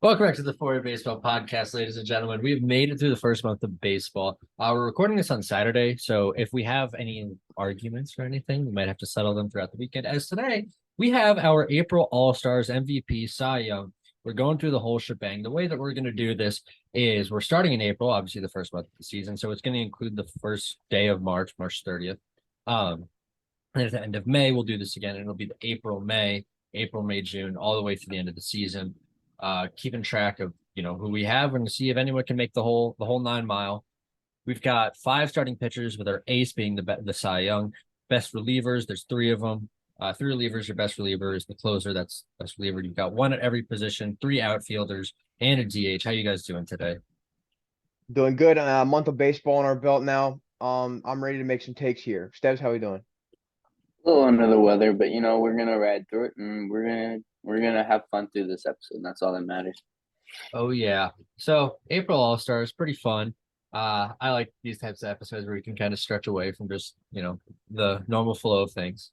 Welcome back to the 4A Baseball Podcast, ladies and gentlemen. We've made it through the first month of baseball. We're recording this on Saturday, so if we have any arguments or anything, we might have to settle them throughout the weekend. As today, we have our April All-Stars MVP, Cy Young. We're going through the whole shebang. The way that we're going to do this is we're starting in April, obviously the first month of the season, so it's going to include the first day of March, March 30th. And at the end of May, we'll do this again, and it'll be the April, May, June, all the way to the end of the season. Keeping track of who we have and to see if anyone can make the whole 9 mile. We've got 5 starting pitchers, with our ace being the Cy Young. Best relievers, there's 3 of them. 3 relievers, your best reliever is the closer. That's best reliever. You've got 1 at every position, 3 outfielders, and a DH. How you guys doing today? Doing good. A month of baseball on our belt now. I'm ready to make some takes here. Stebbs, how we doing? A little under the weather, but we're gonna ride through it and we're gonna have fun through this episode. And that's all that matters. Oh yeah. So April All-Stars, pretty fun. I like these types of episodes where we can kind of stretch away from just, the normal flow of things.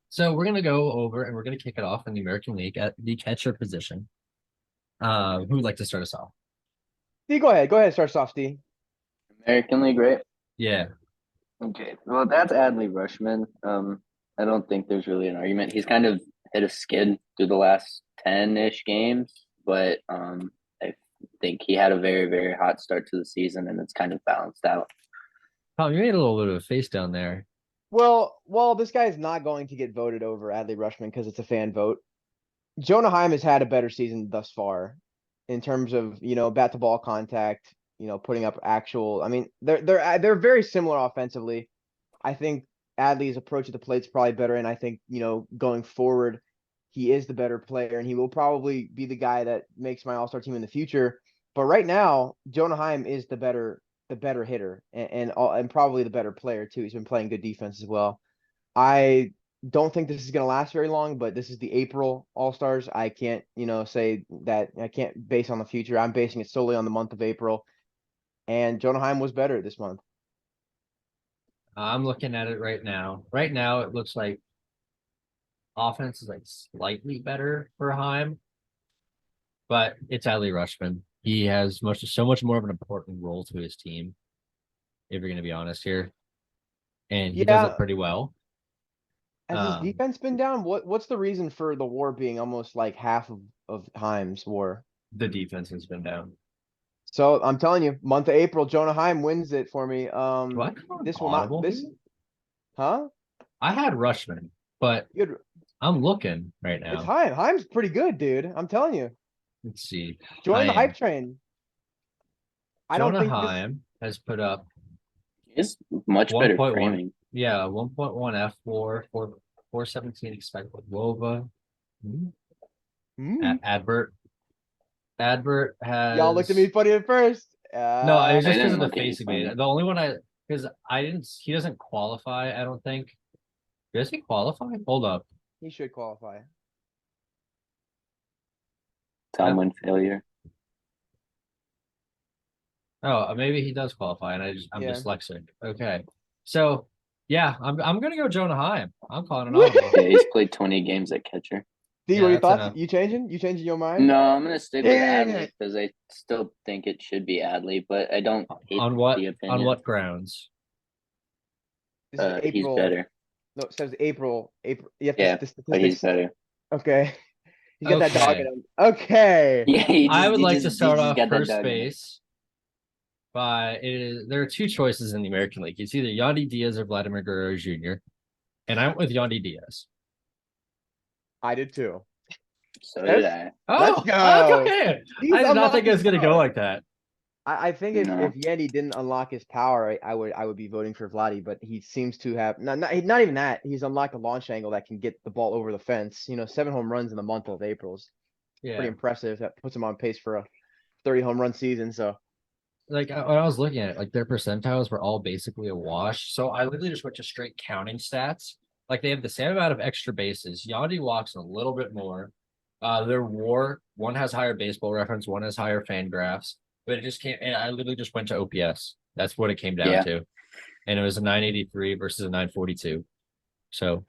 So we're gonna go over and we're gonna kick it off in the American League at the catcher position. Who would like to start us off? Steve, go ahead. Go ahead. Start us off, Steve. American League, right? Yeah. Okay. Well, that's Adley Rushman. I don't think there's really an argument. He's kind of hit a skid through the last 10-ish games, but I think he had a very, very hot start to the season, and it's kind of balanced out. Tom, you made a little bit of a face down there. Well, this guy is not going to get voted over Adley Rushman because it's a fan vote. Jonah Heim has had a better season thus far in terms of, bat to ball contact, putting up actual. I mean, they're very similar offensively. I think Adley's approach at the plate is probably better, and I think, going forward, he is the better player, and he will probably be the guy that makes my All-Star team in the future. But right now, Jonah Heim is the better hitter and probably the better player too. He's been playing good defense as well. I don't think this is going to last very long, but this is the April All-Stars. I can't, say that I can't base on the future. I'm basing it solely on the month of April, and Jonah Heim was better this month. I'm looking at it right now. Right now, it looks like offense is like slightly better for Heim, but it's Adley Rushman. He has so much more of an important role to his team, if you're going to be honest here, and he does it Yeah, pretty well. has his defense been down? What's the reason for the WAR being almost like half of Heim's WAR? The defense has been down. So I'm telling you, month of April, Jonah Heim wins it for me. What? This will not this, huh? I had Rushman, but Good. I'm looking right It's now. Heim. Heim's pretty good, dude. I'm telling you. Let's see. Join the hype train. I don't Jonah think Heim has put up He's much better 1.1. framing. Yeah, 1.1 F4, 417 expected WOBA. Advert. Advert has. Y'all looked at me funny at first. No, it was just because of the look at you face he made. funny. The only one because I didn't. He doesn't qualify. I don't think. Does he qualify? Hold up. He should qualify. Tomlin failure. Oh, maybe he does qualify, and I'm Yeah. dyslexic. Okay, so yeah, I'm gonna go Jonah Heim. I'm calling it audible. Yeah, he's played 20 games at catcher. D, Yeah, what are your that's thoughts? enough. You changing? You changing your mind? No, I'm gonna stick with Dang Adley it. because I still think it should be Adley, but I don't hate On what the opinion. on what grounds? This is He's April. better. No, it says April. April. You have Yeah, the but he's statistics. better. Okay. He's got that dog Okay. in him. Okay. Yeah, I would like to he start just off got that first dog. base there are 2 choices in the American League. It's either Yandy Diaz or Vladimir Guerrero Jr. And I went with Yandy Diaz. I did too. So did I. Let's Oh, go. okay. I did not think it was gonna go like that. I think if No. Yandy didn't unlock his power, I would be voting for Vladdy, but he seems to have not even that. He's unlocked a launch angle that can get the ball over the fence. 7 home runs in the month of April is pretty Yeah. impressive. That puts him on pace for a 30 home run season. So Like when I was looking at it, like their percentiles were all basically a wash. So I literally just went to straight counting stats. Like they have the same amount of extra bases. Yandy walks a little bit more. Their WAR, one has higher baseball reference, one has higher fan graphs, but it just can't. And I literally just went to OPS. That's what it came down Yeah. to, and it was a 983 versus a 942. So,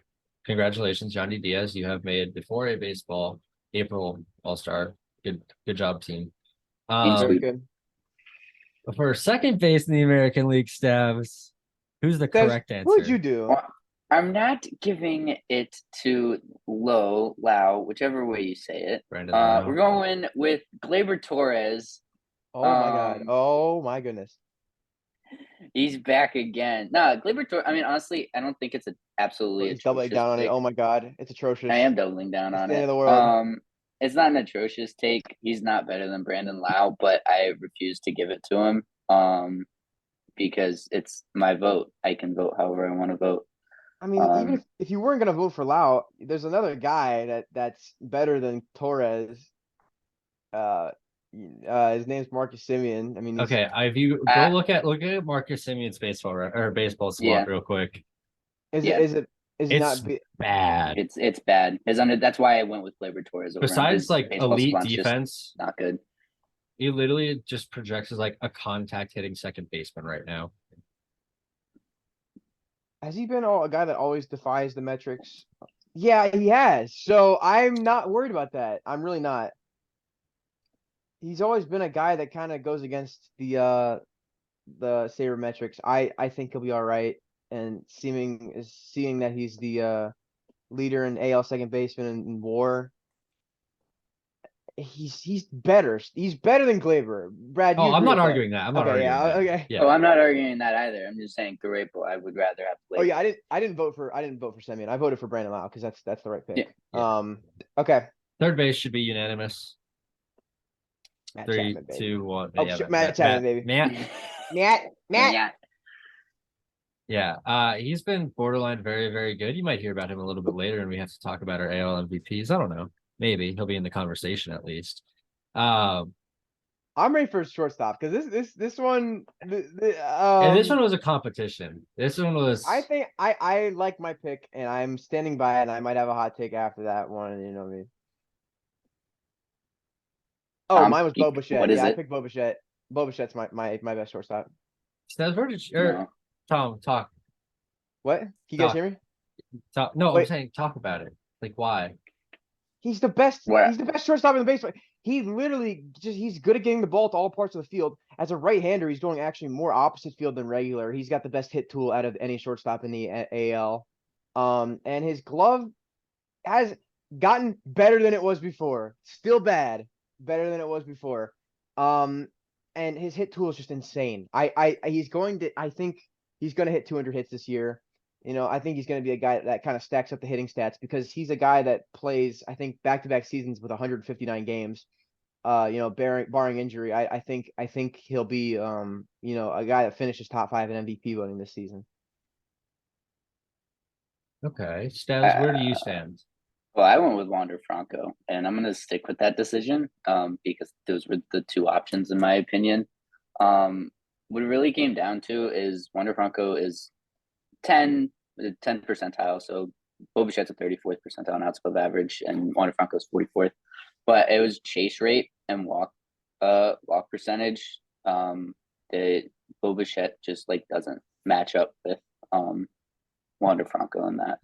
congratulations, Johnny Diaz. You have made the 4A baseball April All Star Good job, team. Team Very sweep. good. For second base in the American League, Stavs, who's the Des, correct who'd answer? you do? Well, I'm not giving it to Lau, whichever way you say it. Brandon Lau. We're going with Gleyber Torres. Oh my god. Um, Oh my goodness. He's back again. Nah, Gleyber Torres. I mean, honestly, I don't think it's an absolutely He's doubling atrocious down on it. pick. Oh my god. It's atrocious. I am doubling down It's on the end it. of the world. It's not an atrocious take. He's not better than Brandon Lau, but I refuse to give it to him. Because it's my vote. I can vote however I want to vote. I mean, even if you weren't gonna vote for Lau, there's another guy that's better than Torres. His name's Marcus Simeon. I mean, Okay, if you go look at Marcus Simeon's baseball slot real quick. is yeah. it is he It's not bad. It's bad. That's why I went with Gleyber Torres over him. Besides His like baseball elite slot's just defense, not good. he literally just projects as like a contact hitting second baseman right now. has he been a guy that always defies the metrics? Yeah, he has. So I'm not worried about that. I'm really not. He's always been a guy that kind of goes against the sabermetrics. I think he'll be all right. And seeing that he's the leader in AL second baseman in WAR, he's better. He's better than Gleyber. Brad, you Oh, I'm agree not with that? arguing that. I'm not Okay, arguing yeah, that. okay. Yeah. Oh, I'm not arguing that either. I'm just saying Garepo. I would rather have Oh Gleyber. yeah, I didn't vote for Simeon. I voted for Brandon Lau because that's the right pick. Yeah. Okay. Third base should be unanimous. Matt 3, Chapman, baby. 2, 1. Oh, Matt Chapman, baby. Matt. Yeah. Yeah. He's been borderline very, very good. You might hear about him a little bit later, and we have to talk about our AL MVPs. I don't know. Maybe he'll be in the conversation at least. I'm ready for a shortstop because this one. And this one was a competition. This one was. I think I like my pick, and I'm standing by it. And I might have a hot take after that one. You know what I mean? Oh, mine was Bo Bichette. What is Yeah, I it? picked Bo Bichette. Bo Bichette's my best shortstop. Stas, where did No. Tom talk? What? Can you guys hear me? Talk. No, Wait. I'm saying talk about it. Like why? He's the best. What? He's the best shortstop in the baseball. He literally he's good at getting the ball to all parts of the field. As a right-hander, he's going actually more opposite field than regular. He's got the best hit tool out of any shortstop in the AL. And his glove has gotten better than it was before. Still bad, better than it was before. And his hit tool is just insane. I think he's going to hit 200 hits this year. You know, I think he's going to be a guy that kind of stacks up the hitting stats because he's a guy that plays, I think, back-to-back seasons with 159 games. Barring injury, I think he'll be, a guy that finishes top 5 in MVP voting this season. Okay, Stas, where do you stand? Well, I went with Wander Franco, and I'm going to stick with that decision because those were the two options, in my opinion. What it really came down to is Wander Franco is 10 percentile, so Bo Bichette's a 34th percentile on outs above average, and Wander Franco's 44th. But it was chase rate and walk percentage. The Bo Bichette just doesn't match up with Wander Franco in that.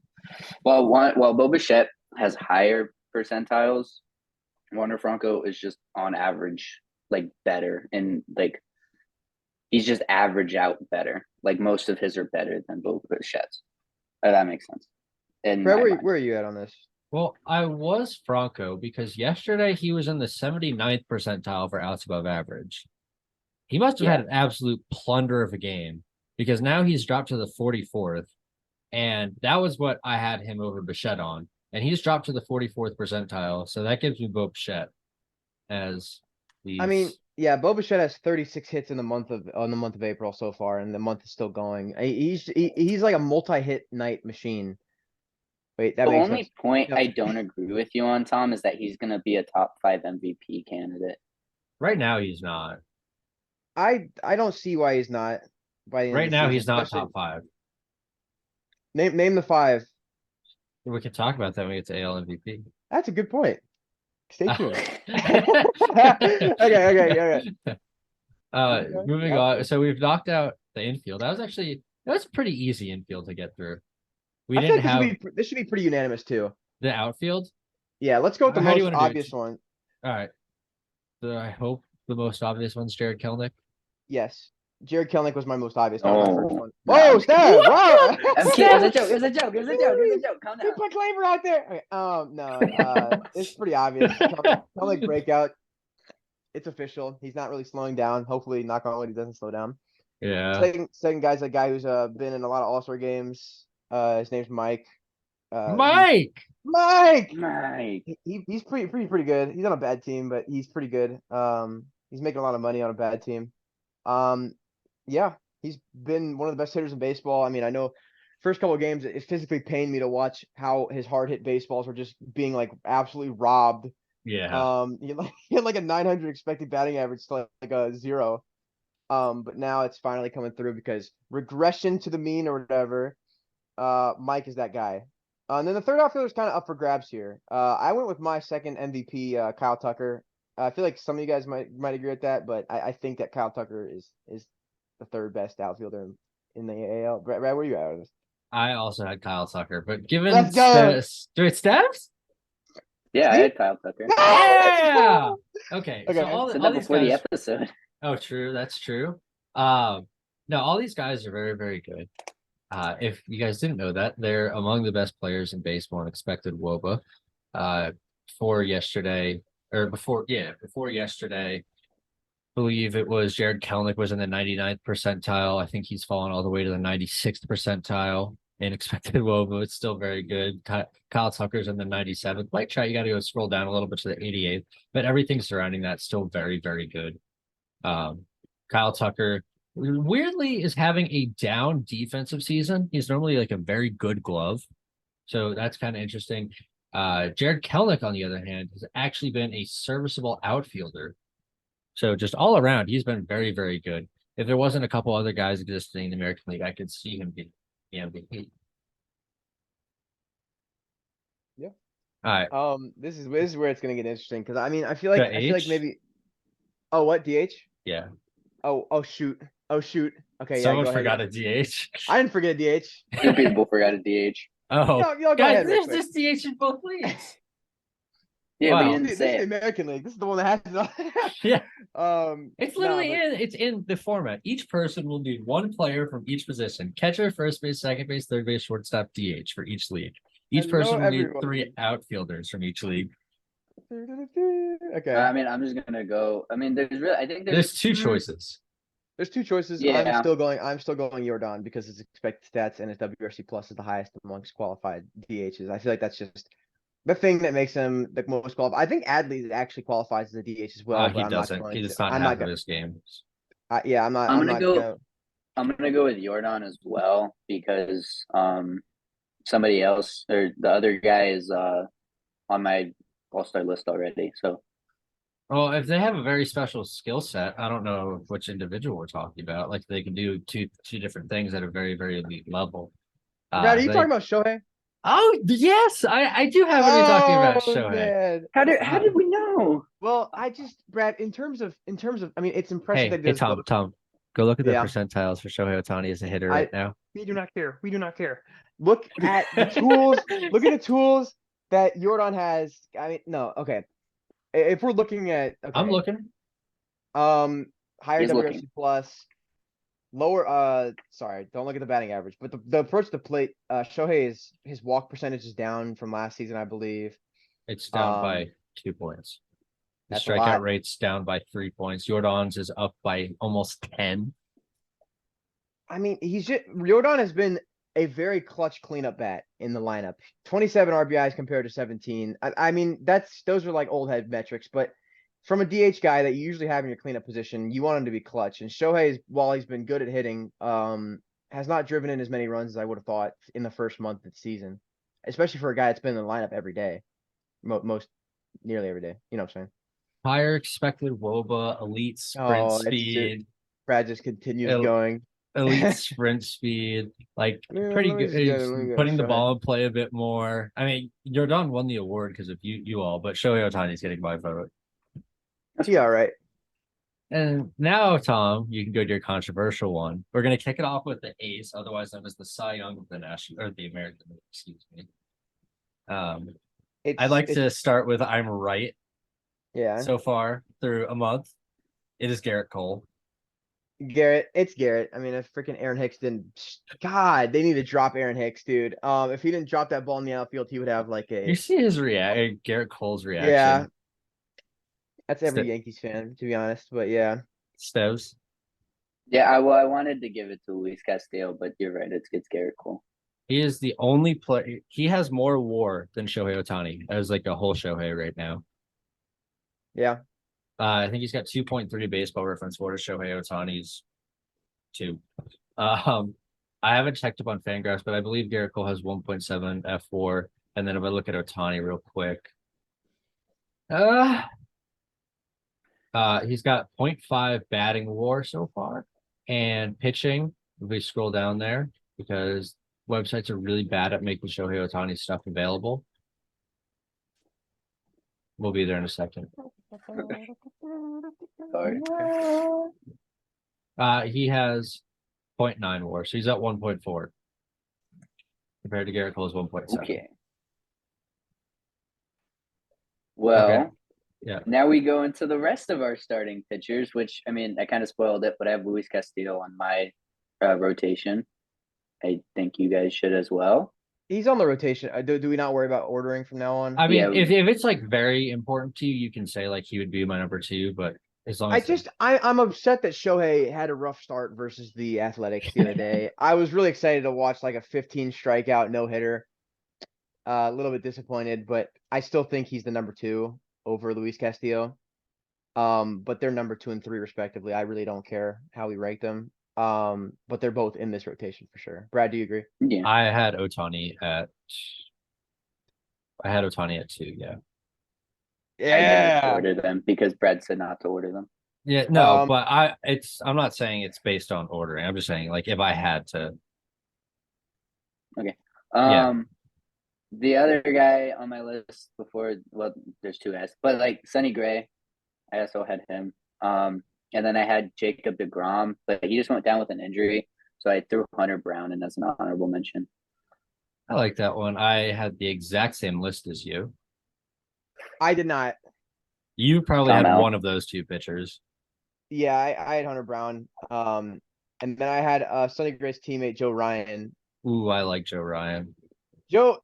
While Bo Bichette has higher percentiles, Wander Franco is just on average better, and he's just average out better. Most of his are better than Bo Bichette's. That makes sense. Brad, where are you at on this? Well, I was Franco because yesterday he was in the 79th percentile for outs above average. He must have had an absolute plunder of a game because now he's dropped to the 44th. And that was what I had him over Bichette on. And he's dropped to the 44th percentile. So that gives me Bo Bichette as these. I mean, yeah, Bo Bichette has 36 hits in the month of April so far, and the month is still going. He's like a multi-hit night machine. Wait, that the makes only sense. point No. I don't agree with you on, Tom, is that he's going to be a top 5 MVP candidate. Right now, he's not. I don't see why he's not. Right now, he's not top 5. Name the 5. We can talk about that when we get to AL MVP. That's a good point. Stay tuned. Okay. Moving on. So we've knocked out the infield. That was pretty easy infield to get through. We didn't have. This should be pretty unanimous too. The outfield. Yeah, let's go with the How do you most wanna do it? obvious one. All right. I hope the most obvious one's Jared Kelnick. Yes. Jared Kelnick was my most obvious. That was my first Oh. one. No, Whoa, I'm Steph! Wow! I'm kidding. It was a joke. It was a joke. It was a joke. It was a joke. Calm down. Big claimer out there. Okay, no, it's pretty obvious. Kelnick breakout. It's official. He's not really slowing down. Hopefully, knock on wood, he doesn't slow down. Yeah. Second guy's a guy who's been in a lot of All-Star games. His name's Mike. Mike. Mike. He's pretty good. He's on a bad team, but he's pretty good. He's making a lot of money on a bad team. Yeah, he's been one of the best hitters in baseball. I mean, I know first couple of games it physically pained me to watch how his hard hit baseballs were just being like absolutely robbed. Yeah. He had like a 900 expected batting average to like a 0. But now it's finally coming through because regression to the mean or whatever. Mike is that guy. And then the third outfielder is kind of up for grabs here. I went with my second MVP, Kyle Tucker. I feel like some of you guys might agree with that, but I think that Kyle Tucker is the third best outfielder in the AL. Brad, where are you at with this? I also had Kyle Tucker, but given Let's go. Steps? Yeah, I See? had Kyle Tucker. Yeah. Okay. Okay. So I all said that these before the guys. episode. Oh, true. That's true. No, all these guys are very, very good. If you guys didn't know that, they're among the best players in baseball in expected WOBA. Before yesterday, I believe it was Jared Kelnick was in the 99th percentile. I think he's fallen all the way to the 96th percentile in expected WOBA. It's still very good. Kyle Tucker's in the 97th. Like, try, you got to go scroll down a little bit to the 88th, but everything surrounding that's still very, very good. Kyle Tucker weirdly is having a down defensive season. He's normally like a very good glove. So that's kind of interesting. Jared Kelnick, on the other hand, has actually been a serviceable outfielder. So just all around, he's been very, very good. If there wasn't a couple other guys existing in the American League, I could see him being the MVP. Yeah. All right. This is where it's gonna get interesting because I mean I feel like H? maybe. Oh, what DH? Yeah. Oh shoot. Okay, Someone go ahead. forgot a DH. I didn't forget DH. Two people forgot a DH. Oh, Y'all go guys, ahead. there's this DH in both leagues. Yeah, Wow. but you This didn't is say the it. American League. This is the one that has it all. Yeah. It's No, literally but it's in the format. Each person will do one player from each position: catcher, first base, second base, third base, shortstop, DH for each league. Each I know person will need everyone. 3 outfielders from each league. Okay. I mean, I'm just gonna go. I mean, I think There's 2 choices. There's 2 choices. Yeah. I'm still going Jordan because his expected stats and his WRC plus is the highest amongst qualified DHs. I feel like that's just the thing that makes him the most qualified. I think Adley actually qualifies as a DH as well, but He I'm doesn't. not going He to. does not I'm have not going. this game. Yeah, I'm not. I'm I'm gonna not go. gonna. I'm gonna go with Jordan as well because somebody else or the other guy is on my all-star list already. So Well, if they have a very special skill set, I don't know which individual we're talking about. Like they can do two different things at a very, very elite level. Brad, are you talking about Shohei? Oh yes, I do have to be talking about Shohei. Man. how did we know? Well, Brad, in terms of, I mean, it's impressive that he Hey, does both. Tom, go look at the Yeah. percentiles for Shohei Ohtani as a hitter right now. We do not care. We do not care. Look at the tools. Look at the tools that Jordan has. I mean, no, okay. If we're looking at, I'm looking. higher He's WRC looking. plus, lower. Sorry, don't look at the batting average, but the approach to the plate. Shohei his walk percentage is down from last season, I believe. It's down by 2 points. The That's a strikeout lot. rate's down by 3 points. Jordan's is up by almost 10. I mean, Jordan has been a very clutch cleanup bat in the lineup. 27 RBIs compared to 17. I mean, those are like old head metrics, but from a DH guy that you usually have in your cleanup position, you want him to be clutch. And Shohei, while he's been good at hitting, has not driven in as many runs as I would have thought in the first month of the season, especially for a guy that's been in the lineup every day, nearly every day. You know what I'm saying? Higher expected WOBA, elite sprint speed. Brad just continues El- going. Elite sprint speed, like Yeah, pretty let me good. just get it, let me get Putting the Shohei. ball in play a bit more. I mean, Jordan won the award because of you all, but Shohei Ohtani's getting my vote. Yeah, all right. And now, Tom, you can go to your controversial one. We're gonna kick it off with the ace, otherwise known as the Cy Young of the National or the American League, excuse me. I'd like to start with I'm right. Yeah. so far through a month. It is Garrett Cole. Garrett, it's Garrett. I mean, if freaking Aaron Hicks didn't, God, they need to drop Aaron Hicks, dude. If he didn't drop that ball in the outfield, he would have like You a, see his Garrett Cole's reaction. yeah, that's every Ste- Yankees fan, to be honest. But yeah, Steves. Yeah, I wanted to give it to Luis Castillo, but you're right. It's Garrett Cole. He is the only player. He has more WAR than Shohei Ohtani as like a whole Shohei right now. yeah. I think he's got 2.3 baseball reference WAR to Shohei Ohtani's 2. I haven't checked up on Fangraphs, but I believe Garrett Cole has 1.7 F4. And then if I look at Ohtani real quick, he's got 0.5 batting WAR so far, and pitching. If we scroll down there, because websites are really bad at making Shohei Ohtani stuff available. We'll be there in a second. Sorry. He has 0.9 WAR, so he's at 1.4 compared to Garrett Cole's 1.7. Okay. Well, Okay. Yeah. Now we go into the rest of our starting pitchers, which I mean, I kind of spoiled it, but I have Luis Castillo on my rotation. I think you guys should as well. He's on the rotation. Do we not worry about ordering from now on? I mean, Yeah. if it's like very important to you, you can say like he would be my number 2, but as long as I'm upset that Shohei had a rough start versus the Athletics the other day. I was really excited to watch like a 15 strikeout no hitter. A little bit disappointed, but I still think he's the number 2 over Luis Castillo. But they're number 2 and 3 respectively. I really don't care how we rank them. But they're both in this rotation for sure. Brad, do you agree? Yeah. I had Ohtani at 2, yeah. I didn't order them because Brad said not to order them. Yeah, no, but I'm not saying it's based on ordering. I'm just saying like if I had to. Okay. Yeah. The other guy on my list before, well, there's 2 guys, but like Sonny Gray, I also had him. And then I had Jacob deGrom, but he just went down with an injury, so I threw Hunter Brown in as an honorable mention. I like that one. I had the exact same list as you. I did not. You probably had Somehow. one of those 2 pitchers. Yeah, I had Hunter Brown. And then I had Sonny Gray's teammate Joe Ryan. Ooh, I like Joe Ryan. Joe.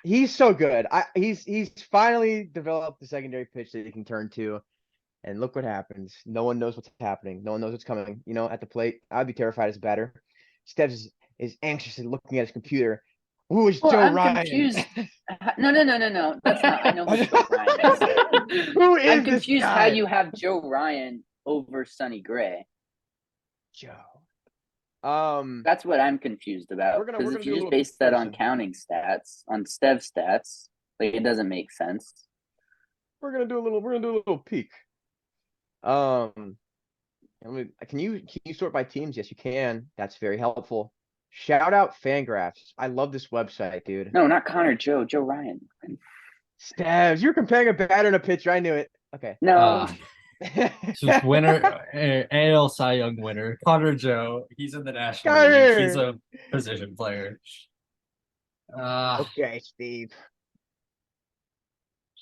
He's so good. He's finally developed the secondary pitch that he can turn to. And look what happens. No one knows what's happening. No one knows what's coming. You know, at the plate, I'd be terrified as a batter. Steps is anxiously looking at his computer. Who is Joe I'm Ryan? confused. No. That's not. I know who Joe Ryan is. Who is I'm this confused guy? how you have Joe Ryan over Sonny Gray. Joe. That's what I'm confused about. We're gonna Because do if a you little just base that on comparison. counting stats, on Stev stats, like it doesn't make sense. We're gonna do a little peek. Can you sort by teams? Yes, you can. That's very helpful. Shout out Fangraphs. I love this website, dude. No, not Connor, Joe Ryan. Stabs, you're comparing a batter and a pitcher. I knew it. Okay. No. Just winner, AL Cy Young winner, Connor Joe. He's in the National Connor! League. He's a position player. Okay, Steve.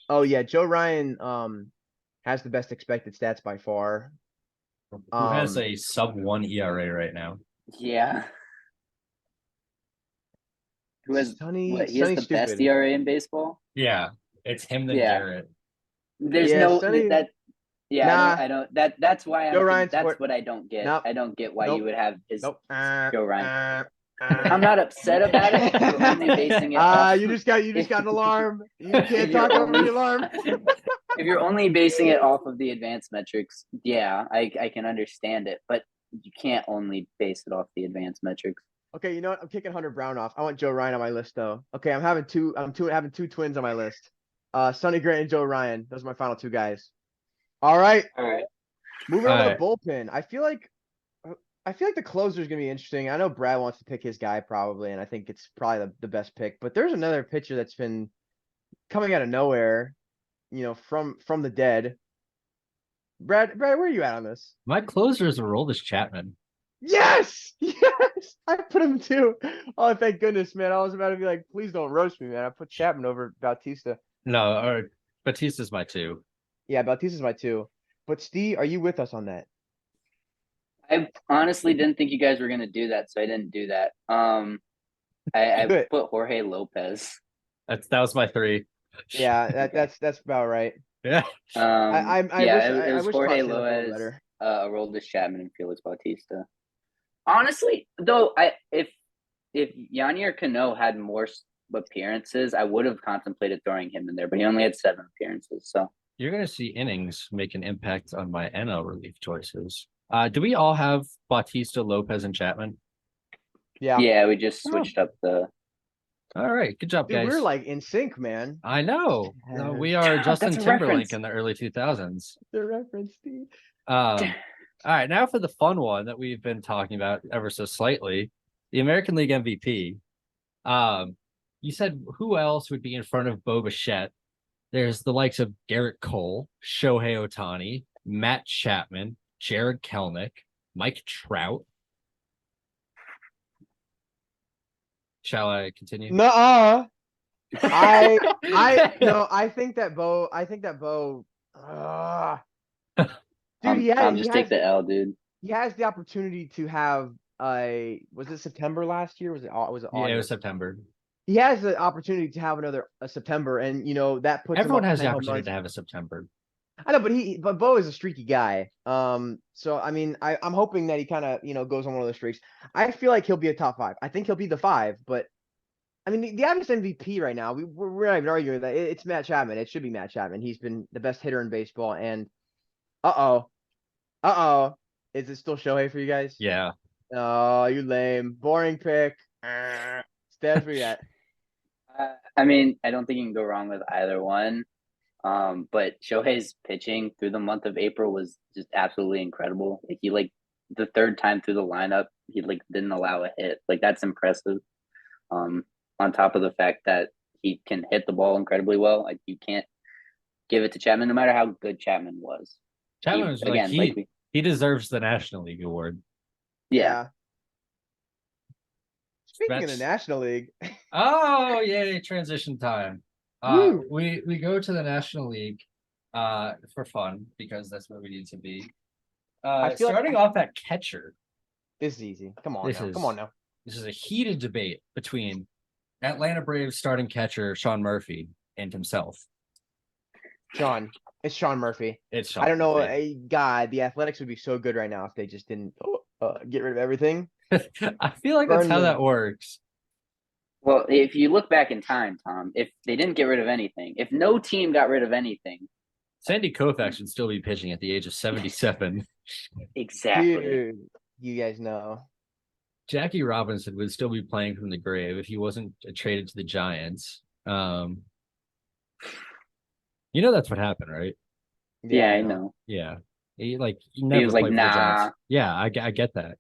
Oh yeah, Joe Ryan has the best expected stats by far. Who has a sub-1 ERA right now? Yeah. Who has Sonny, what? He has the best stupid. ERA in baseball. Yeah, it's him then Yeah. Garrett. There's Yeah, no Sonny- that. Yeah, Nah. I don't. That's why Joe Ryan's that's what- what I don't get. Nope. I don't get why Nope. you would have his Nope. Joe Ryan. I'm not upset about it. You're only basing it. You just got an alarm. You can't You're talk over only- the alarm. If you're only basing it off of the advanced metrics, yeah, I can understand it, but you can't only base it off the advanced metrics. Okay, you know what? I'm kicking Hunter Brown off. I want Joe Ryan on my list though. Okay, I'm having two twins on my list. Sonny Gray and Joe Ryan. Those are my final 2 guys. All right. All right. Moving on All to the bullpen. I feel like the closer is gonna be interesting. I know Brad wants to pick his guy probably, and I think it's probably the best pick. But there's another pitcher that's been coming out of nowhere, you know, from the dead. Brad, where are you at on this? My closer is Aroldis Chapman. Yes, yes, I put him too. Oh, thank goodness, man. I was about to be like, please don't roast me, man. I put Chapman over Bautista. No, or Batista's my 2. Yeah, Bautista's my 2. But Steve, are you with us on that? I honestly didn't think you guys were gonna do that, so I didn't do that. I Good. put Jorge Lopez. That was my 3. Yeah, Okay. that's about right. Yeah. I Yeah, wish it I was wish Jorge Todd said that a little Lopez, better. Aroldis Chapman, and Felix Bautista. Honestly, though, if Yanier Cano had more appearances, I would have contemplated throwing him in there, but he only had 7 appearances. So You're gonna see innings make an impact on my NL relief choices. Do we all have Bautista, Lopez, and Chapman? Yeah. yeah, we just Oh. switched up the. All right, good job, Dude, guys. we're like in sync, man. I know. We Yes. are Tom, Justin that's a Timberlake reference. in the early 2000s. The reference, Steve. All right, now for the fun one that we've been talking about ever so slightly, the American League MVP. You said who else would be in front of Bo Bichette? There's the likes of Garrett Cole, Shohei Ohtani, Matt Chapman, Jared Kelnick, Mike Trout. Shall I continue? Nuh-uh. No, I think that Bo. Dude, Tom, just take the L, dude. he has the opportunity to have was it September last year? Was it August? Yeah, it was September. He has the opportunity to have another September, and that puts Everyone him up has 10 the home opportunity runs. to have a September. I know, but Bo is a streaky guy. So I mean, I'm hoping that he kind of goes on one of those streaks. I feel like he'll be a top 5. I think he'll be the 5, but I mean, the obvious MVP right now, we're not even arguing that it's Matt Chapman. It should be Matt Chapman. He's been the best hitter in baseball. And uh oh, is it still Shohei for you guys? Yeah. Oh, you lame, boring pick. Stats for that. I mean, I don't think you can go wrong with either one. But Shohei's pitching through the month of April was just absolutely incredible. He the 3rd time through the lineup, he didn't allow a hit. That's impressive. On top of the fact that he can hit the ball incredibly well, you can't give it to Chapman, no matter how good Chapman was. Chapman was he deserves the National League award. Yeah. Speaking of the National League. Oh, yay, transition time. We go to the National League for fun because that's where we need to be. Starting off at catcher. This is easy. Come on now. This is a heated debate between Atlanta Braves starting catcher Sean Murphy and himself. It's Sean Murphy. It's Sean I don't know. Murphy. God, the Athletics would be so good right now if they just didn't get rid of everything. I feel like that's how that works. Well, if you look back in time, Tom, if they didn't get rid of anything, if no team got rid of anything, Sandy Koufax should still be pitching at the age of 77. Exactly. Dude, you guys know. Jackie Robinson would still be playing from the grave if he wasn't traded to the Giants. That's what happened, right? Yeah, I know. Yeah. He never was played like, for the nah. Giants. Yeah, I get that.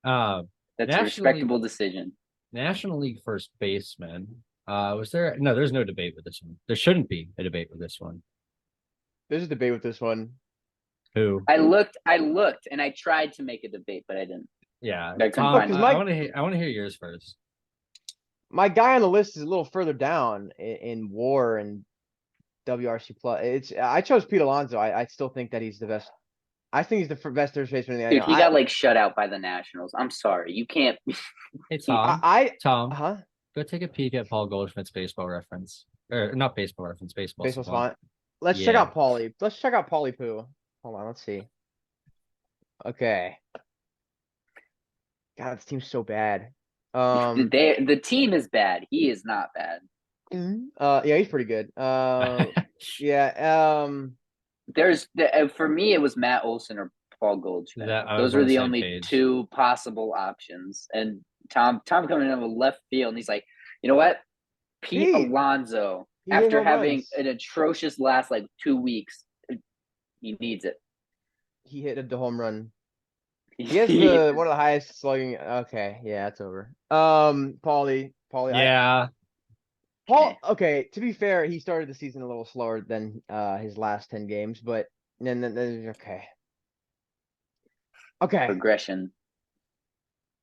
That's a respectable decision. National League first baseman. Was there? No, there's no debate with this one. There shouldn't be a debate with this one. There's a debate with this one. Who? I looked, and I tried to make a debate, but I didn't. Yeah, Tom, I want to hear yours first. My guy on the list is a little further down in WAR and WRC plus. I chose Pete Alonso. I still think that he's the best. I think he's the best third baseman in the Dude, he got shut out by the Nationals. I'm sorry, you can't. Hey Tom, Tom, go take a peek at Paul Goldschmidt's baseball reference, or not baseball reference, baseball savant. Let's check out Paulie. Let's check out Paulie Poo. Hold on, let's see. Okay. God, this team's so bad. The team is bad. He is not bad. Yeah, he's pretty good. Yeah. There's for me, it was Matt Olson or Paul Goldschmidt. Those were the only 2 possible options. And Tom coming in with left field, and he's like, you know what? Pete Alonso, after having an atrocious last 2 weeks, he needs it. He hit the home run. He has one of the highest slugging. Okay, yeah, it's over. Paulie. Yeah. Paul. Okay, to be fair, he started the season a little slower than his last 10 games, but then okay. Progression.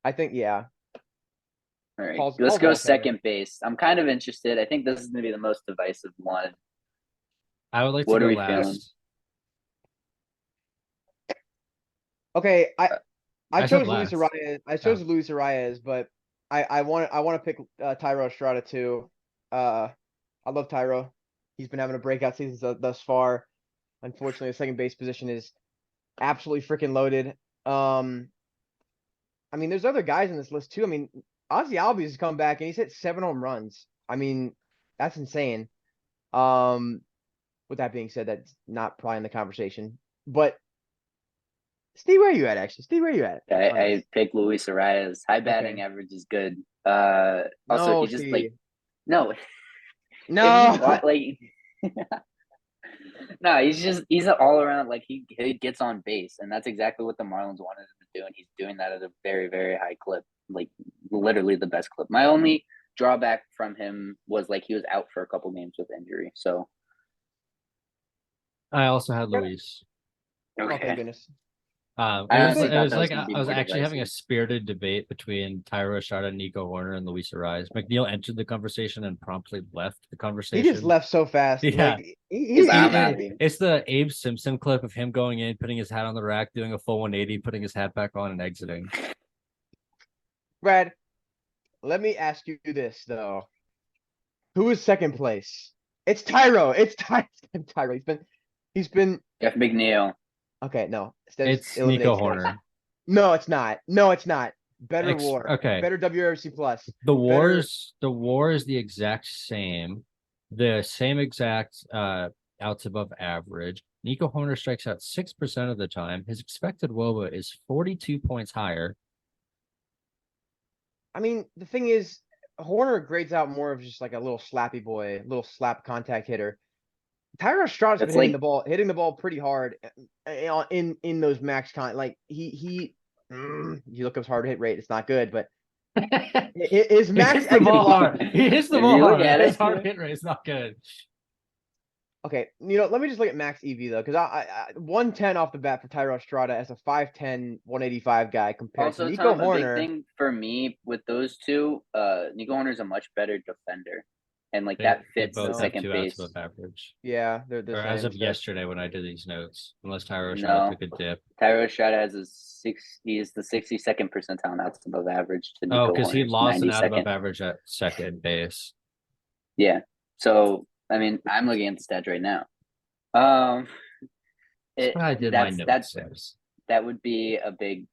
I think All right, Paul's let's go Hall of Famer. second base. I'm kind of interested. I think this is going to be the most divisive one. I would like What to are go we feeling? last. Okay, I I said chose Luis last. Arias. I chose Luis Arias, but I want to pick Tyro Estrada too. I love Tyro. He's been having a breakout season thus far. Unfortunately, the second base position is absolutely freaking loaded. I mean, there's other guys in this list too. I mean, Ozzy Albies has come back and he's hit 7 home runs. I mean, that's insane. With that being said, that's not probably in the conversation. But Steve, where are you at actually? Steve, where are you at? I picked Luis Arias. High batting Okay. average is good. Also, No, he just Steve. no. If No. you like no, he's an all around he gets on base, and that's exactly what the Marlins wanted him to do, and he's doing that at a very, very high clip, like literally the best clip. My only drawback from him was he was out for a couple games with injury. So I also had Luis. Oh, thank okay. goodness. It I was honestly thought that was like gonna be I was more actually having a divisive. spirited debate between Tyro Estrada, Nico Horner, and Luis Arias. McNeil entered the conversation and promptly left the He conversation. just left so fast. Yeah. Like He's not happy. It's the Abe Simpson clip of him going in, putting his hat on the rack, doing a full 180, putting his hat back on, and exiting. Brad, let me ask you this though. Who is second place? It's Tyro. It's Tyro. He's been Jeff McNeil. okay, no. It's eliminate Nico Steve. Horner. No, it's not. No, it's not. Better WAR. Okay. Better WRC plus. The war is the exact same. The same exact outs above average. Nico Horner strikes out 6% of the time. His expected WOBA is 42 points higher. I mean, the thing is, Horner grades out more of just like a little slappy boy, little slap contact hitter. Tyro Estrada's been hitting the ball pretty hard in those max you look up his hard hit rate, it's not good, but his max He hits the ball hard. He hits the If ball you look hard. at His it. hard hit rate is not good. Okay, let me just look at max EV though, because I 110 off the bat for Tyro Estrada as a 5'10", 185 guy compared Also, to Nico Tom, Horner. a big thing for me with those two, Nico Horner's a much better defender, and that fits the second base. Above average. Yeah, they're the same. As of yesterday when I did these notes, unless Tyro No. took a dip. Tyro Estrada has he is the 62nd percentile outs above average to Nico because he Horner's lost an out 92nd. above average at second base. Yeah. So I mean, I'm looking at the stats right now. That would be a big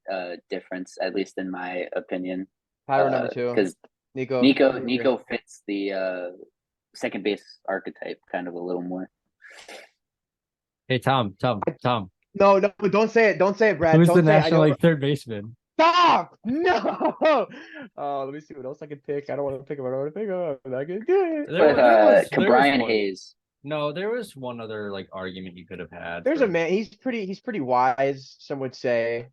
difference, at least in my opinion. Tyro number 2. Because Nico fits the second base archetype kind of a little more. Hey Tom. No, don't say it. Don't say it, Brad. Who's don't the say National League third baseman? Stop! No. Oh, let me see what else I can pick. I don't want to pick him. I don't want to pick him. I'm not gonna do it. But Brian Hayes. No, there was one other argument you could have had. There's a man. He's pretty wise. Some would say.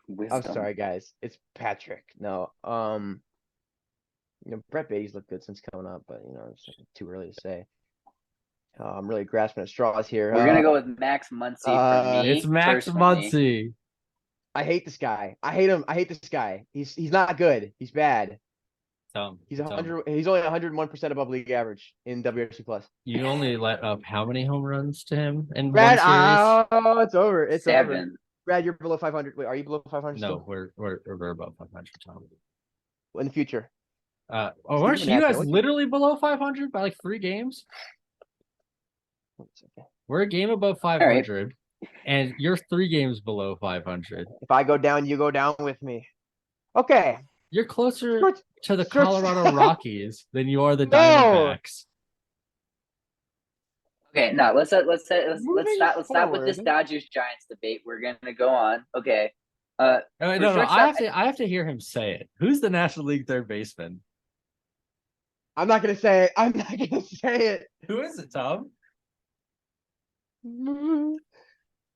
Wisdom. I'm sorry, guys. It's Patrick. No. Brett Beatty's looked good since coming up, but it's too early to say. I'm really grasping at straws here. We're gonna go with Max Muncy for me. It's Max Muncy. I hate this guy. I hate him. I hate this guy. He's not good. He's bad. He's 100. He's only 101% above league average in WRC plus. You only let up how many home runs to him in Brad, one series? Oh, it's over. It's 7. over. Brad, you're below 500. Wait, are you below 500? No, still? we're above 500. Tom. In the future. Aren't you guys literally below 500 by 3 games? We're a game above 500, and you're 3 games below 500. If I go down, you go down with me. Okay. You're closer to the Colorado Rockies than you are the Diamondbacks. Okay, no, let's stop with this Dodgers Giants debate. We're gonna go on. Okay. No. I have to hear him say it. Who's the National League third baseman? I'm not gonna say it. I'm not gonna say it. Who is it, Tom?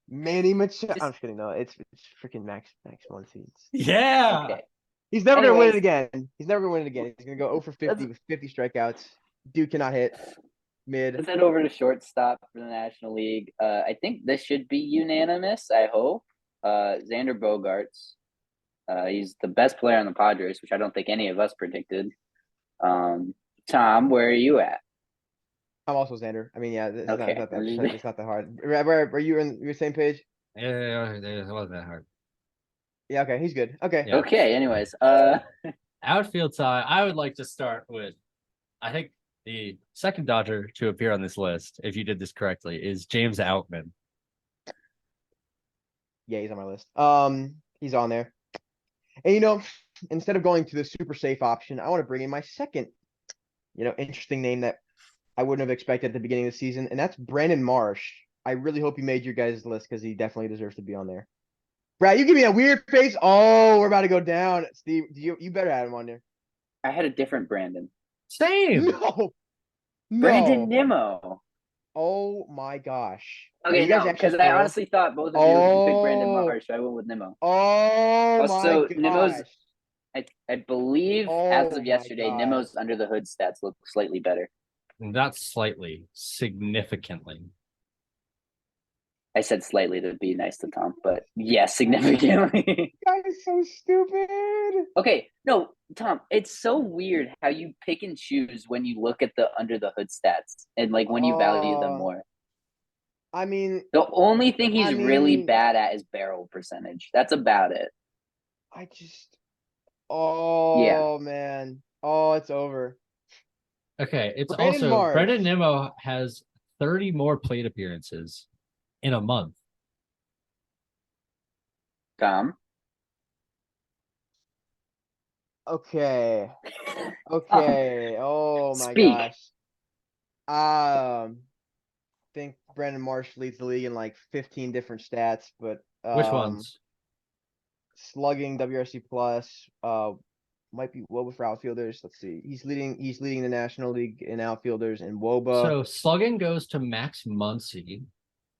Manny Machado. I'm just kidding. No, it's freaking Max Muncy. Yeah. Okay. He's never gonna win it again. He's never gonna win it again. He's gonna go 0 for 50 with 50 strikeouts. Dude cannot hit mid. Let's head over to shortstop for the National League. I think this should be unanimous. I hope. Xander Bogaerts. He's the best player on the Padres, which I don't think any of us predicted. Tom, where are you at? I'm also Xander. I mean, yeah, Okay. it's not that hard. Were you in your same page? Yeah, it wasn't that hard. Yeah, okay, he's good. Okay. Yeah. Okay, anyways, Outfield side, I would like to start with, I think the second Dodger to appear on this list, if you did this correctly, is James Outman. Yeah, he's on my list. He's on there. And instead of going to the super safe option, I want to bring in my second, interesting name that I wouldn't have expected at the beginning of the season, and that's Brandon Marsh. I really hope you made your guys' list because he definitely deserves to be on there. Brad, you give me a weird face. Oh, we're about to go down. Steve, you better add him on there. I had a different Brandon. Same. No. Brandon Nimmo. Oh my gosh. Okay, you guys no, actually because I for real? honestly thought both of you would pick Brandon Marsh, so I went with Nimmo. Oh Also, my Nimmo's gosh. I believe as Oh of my yesterday, God. Nimmo's under the hood stats look slightly better. Not slightly, significantly. I said slightly to be nice to Tom, but yes, significantly. You guys are so stupid. Okay, no, Tom, it's so weird how you pick and choose when you look at the under the hood stats and like when you value them more. I mean, The only thing he's really bad at is barrel percentage. That's about it. Oh man. Oh, it's over. Okay, it's Brandon also Marsh. Brendan Nimmo has 30 more plate appearances in a month. Tom. Okay. Okay. Oh my Speak. gosh. Think Brandon Marsh leads the league in like 15 different stats, but Which ones? slugging, WRC plus, might be WOBA for outfielders. Let's see. He's leading the National League in outfielders and WOBA. So slugging goes to Max Muncy.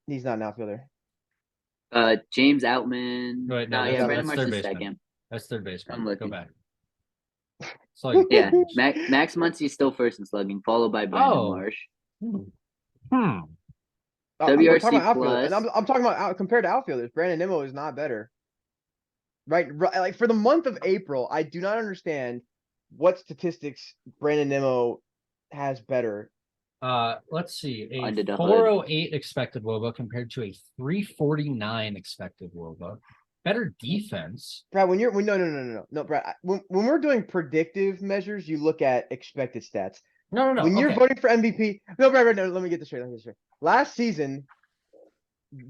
He's not an outfielder. James Outman. Right, no, yeah, that's Brandon Marsh third is baseman. second. That's third baseman. I'm looking. Go back. Slugging. Yeah, Max Muncy is still first in slugging, followed by Brandon Marsh. I'm talking WRC about outfield, plus. and I'm talking about compared to outfielders. Brandon Nimmo is not better. Right, like for the month of April, I do not understand what statistics Brandon Nimmo has better. Let's see. A Under the hood. 408 expected WOBA compared to a 349 expected WOBA. Better defense. Brad, no, Brad. When we're doing predictive measures, you look at expected stats. No. When you're voting for MVP, no, Brad, no, let me get this straight. Last season,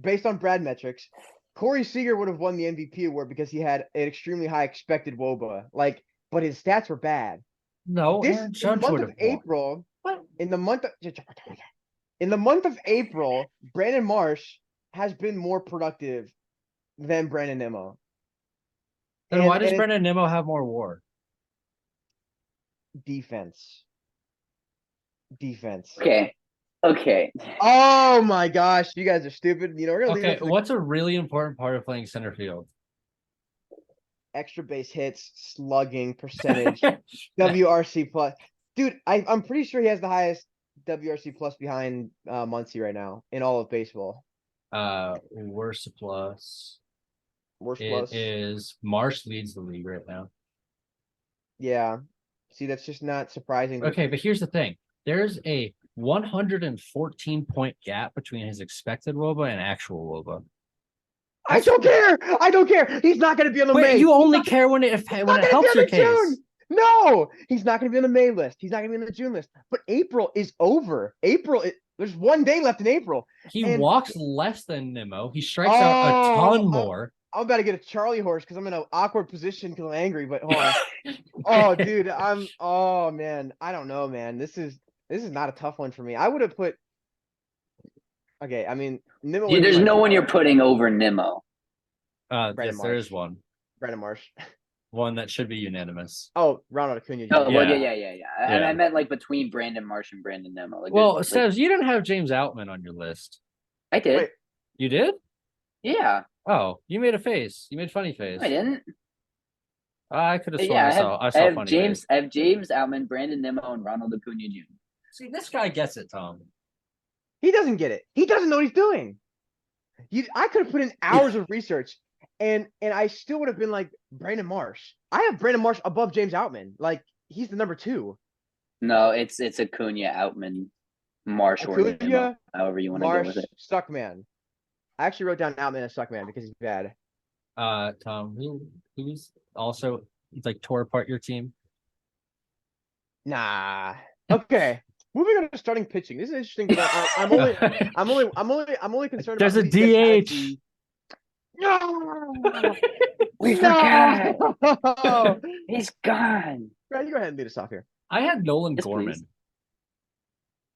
based on Brad metrics, Corey Seager would have won the MVP award because he had an extremely high expected WOBA. But his stats were bad. No, In the month of April, Brandon Marsh has been more productive than Brandon Nimmo. Then why does Brandon Nimmo have more WAR? Defense. Okay. Oh my gosh, you guys are stupid. We're gonna leave what's a really important part of playing center field? Extra base hits, slugging percentage, WRC plus. Dude, I'm pretty sure he has the highest WRC plus behind Muncy right now in all of baseball. Worst plus. It is Marsh leads the league right now. Yeah. See, that's just not surprising. Okay, but here's the thing. There's a 114-point gap between his expected WOBA and actual WOBA. I don't care. He's not going to be on the May. You only care when it helps your case. June. No, he's not going to be on the May list. He's not going to be on the June list. But April is over. There's 1 day left in April. He walks less than Nimmo. He strikes out a ton more. I'm about to get a Charlie horse because I'm in an awkward position because I'm angry. But hold on. Oh, dude, oh man, I don't know, man. This is not a tough one for me. I would have put. Okay, I mean, Nimmo. Yeah, there's no one you're putting over Nimmo. Yes, there is one. Brandon Marsh. One that should be unanimous. Oh, Ronald Acuna. Oh, well, yeah. And I meant like between Brandon Marsh and Brandon Nimmo. Like, Steves, you didn't have James Outman on your list. I did. Wait. You did? Yeah. Oh, you made a face. You made funny face. I didn't. I could have sworn I saw funny face. I have James Outman, Brandon Nimmo, and Ronald Acuna Jr. See, this guy gets it, Tom. He doesn't get it. He doesn't know what he's doing. I could have put in hours of research And I still would have been like Brandon Marsh. I have Brandon Marsh above James Outman. Like he's the number 2. No, it's Acuna, Outman, Marsh, or Nimmo, Acuna, however you want to go with Marsh, it. Suckman. I actually wrote down Outman as Suckman because he's bad. Tom, who's also like tore apart your team? Nah. Okay. Moving on to starting pitching. This is interesting because I'm only concerned There's about a who these guys DH. be. No. We No. forgot. He's gone. Brad, you go ahead and lead us off here. I had Nolan Yes, Gorman. please.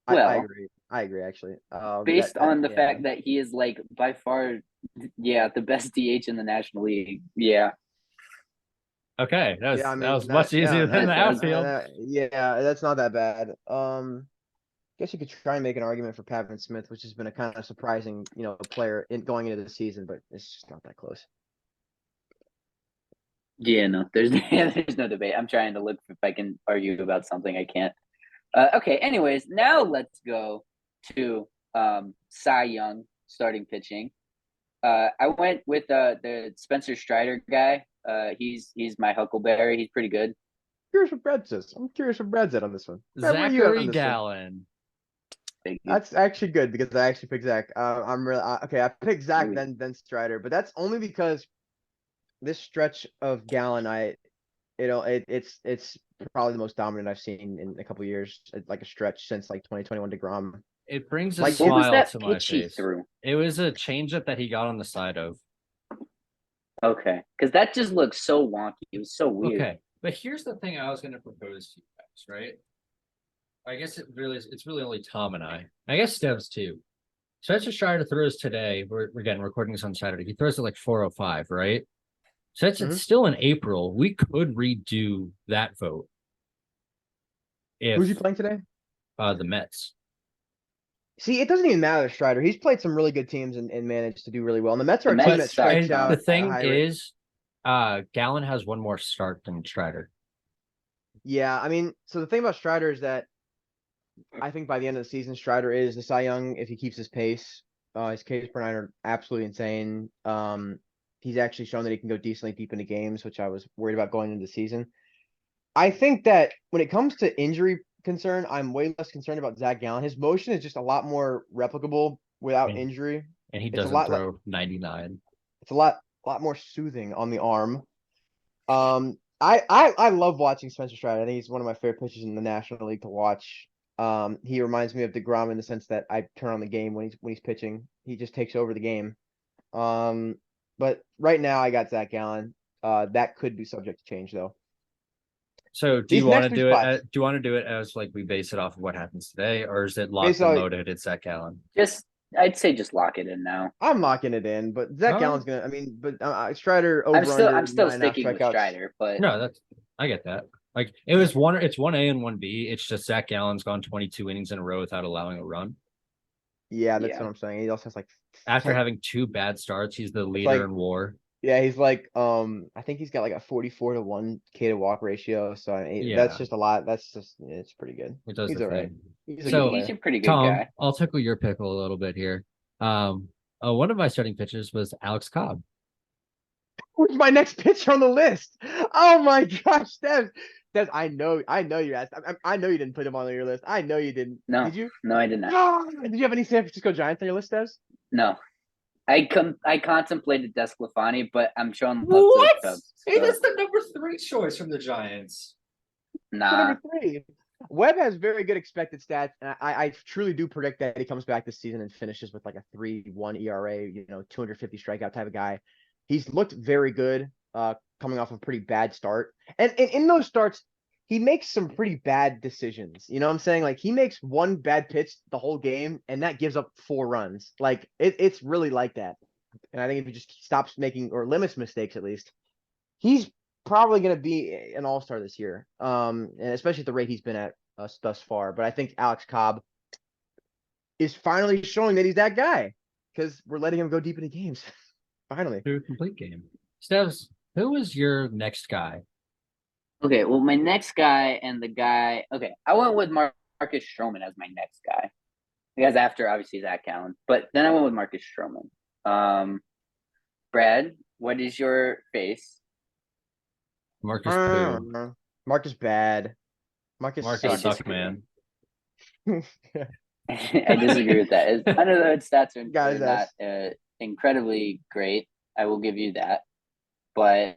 I Well, agree. I agree actually. based on the yeah. fact that he is like by far, the best DH in the National League. Yeah. Okay, that was Yeah, I mean, that was much easier than the outfield. yeah, that's not that bad. Guess you could try and make an argument for Pavin Smith, which has been a kind of surprising, player going into the season, but it's just not that close. Yeah, no, there's there's no debate. I'm trying to look if I can argue about something. I can't. Okay, anyways, now let's go to Cy Young starting pitching. I went with the Spencer Strider guy. He's my Huckleberry. He's pretty good. Curious what Brad says. I'm curious what Brad said on this one. Brad, where are you at Zachary on this one? Gallen. That's actually good because I actually picked Zach. I'm really okay. I picked Zach Ooh. then Strider, but that's only because this stretch of Gallon, it's probably the most dominant I've seen in a couple of years, like a stretch since like 2021 DeGrom. It brings a Like, What was smile that to my pitch he face. threw? It was a changeup that he got on the side of. Okay, because that just looks so wonky. It was so weird. Okay, but here's the thing I was going to propose to you guys, right? I guess it's really only Tom and I guess Stevs too. Spencer Strider throws today. We're again recording this on Saturday. He throws at like 405, right? Since it's still in April, we could redo that vote. Who's he If playing today? the Mets. See, it doesn't even matter, Strider. He's played some really good teams and managed to do really well. And the Mets are The a team Mets that suck, strikes And out. the at a thing high rate. is, Gallen has one more start than Strider. Yeah, I mean, so the thing about Strider is that I think by the end of the season, Strider is the Cy Young if he keeps his pace. His Ks per nine are absolutely insane. He's actually shown that he can go decently deep into games, which I was worried about going into the season. I think that when it comes to injury concern, I'm way less concerned about Zach Gallen. His motion is just a lot more replicable without And- injury. And he It's a doesn't lot throw 99. It's a lot more soothing on the arm. I love watching Spencer Strider. I think he's one of my favorite pitchers in the National League to watch. He reminds me of DeGrom in the sense that I turn on the game when he's pitching. He just takes over the game. But right now I got Zach Gallen. That could be subject to change though. So do These you want to next three do it? spots. Do you want to do it as like we base it off of what happens today, or is it locked Based and on- loaded? It's Zach Gallen. I'd say just lock it in now. I'm locking it in, but Zach Oh. Gallen's gonna. I mean, but Strider over I'm still under 9.5 sticking with strikeouts. Strider, but No, I get that. Like it's 1A and 1B. It's just Zach Gallen's gone 22 innings in a row without allowing a run. Yeah, that's Yeah. what I'm saying. He also has like After like- having 2 bad starts, he's the leader like- in WAR. Yeah, he's like I think he's got like a 44-to-1 K to walk ratio. So I mean, Yeah. that's just a lot. It's pretty good. It does He's the all right. thing. He's a So- good he's player. a pretty good Tom, guy. I'll tickle your pickle a little bit here. One of my starting pitchers was Alex Cobb. Who's my next pitcher on the list? Oh my gosh, Steph. I know you asked. I know you didn't put him on your list. I know you didn't. No. Did you? No, I did not. No. Did you have any San Francisco Giants on your list, Steph? No. I contemplated Desclafani, but I'm showing love What? to the Cubs. Hey, so, that's the number 3 choice from the Giants. nah. Number 3. Webb has very good expected stats, and I truly do predict that he comes back this season and finishes with like a 3.1 ERA, 250 strikeout type of guy. He's looked very good, coming off a pretty bad start. And in those starts, he makes some pretty bad decisions. You know what I'm saying? Like he makes one bad pitch the whole game, and that gives up 4 runs. Like it's really like that. And I think if he just stops making or limits mistakes at least, he's probably going to be an all-star this year. And especially at the rate he's been at thus far. But I think Alex Cobb is finally showing that he's that guy because we're letting him go deep into games. Finally. Through a complete game. Stevs, who is your next guy? Okay, well, my next guy and the guy. Okay, I went with Marcus Stroman as my next guy. Because after, obviously, Zach Gallen. But then I went with Marcus Stroman. Brad, What is your face? Marcus Poo. Marcus bad. Marcus Marcus I sucks. suck, man. I disagree with that. I know that stats Guys, are not incredibly great. I will give you that. But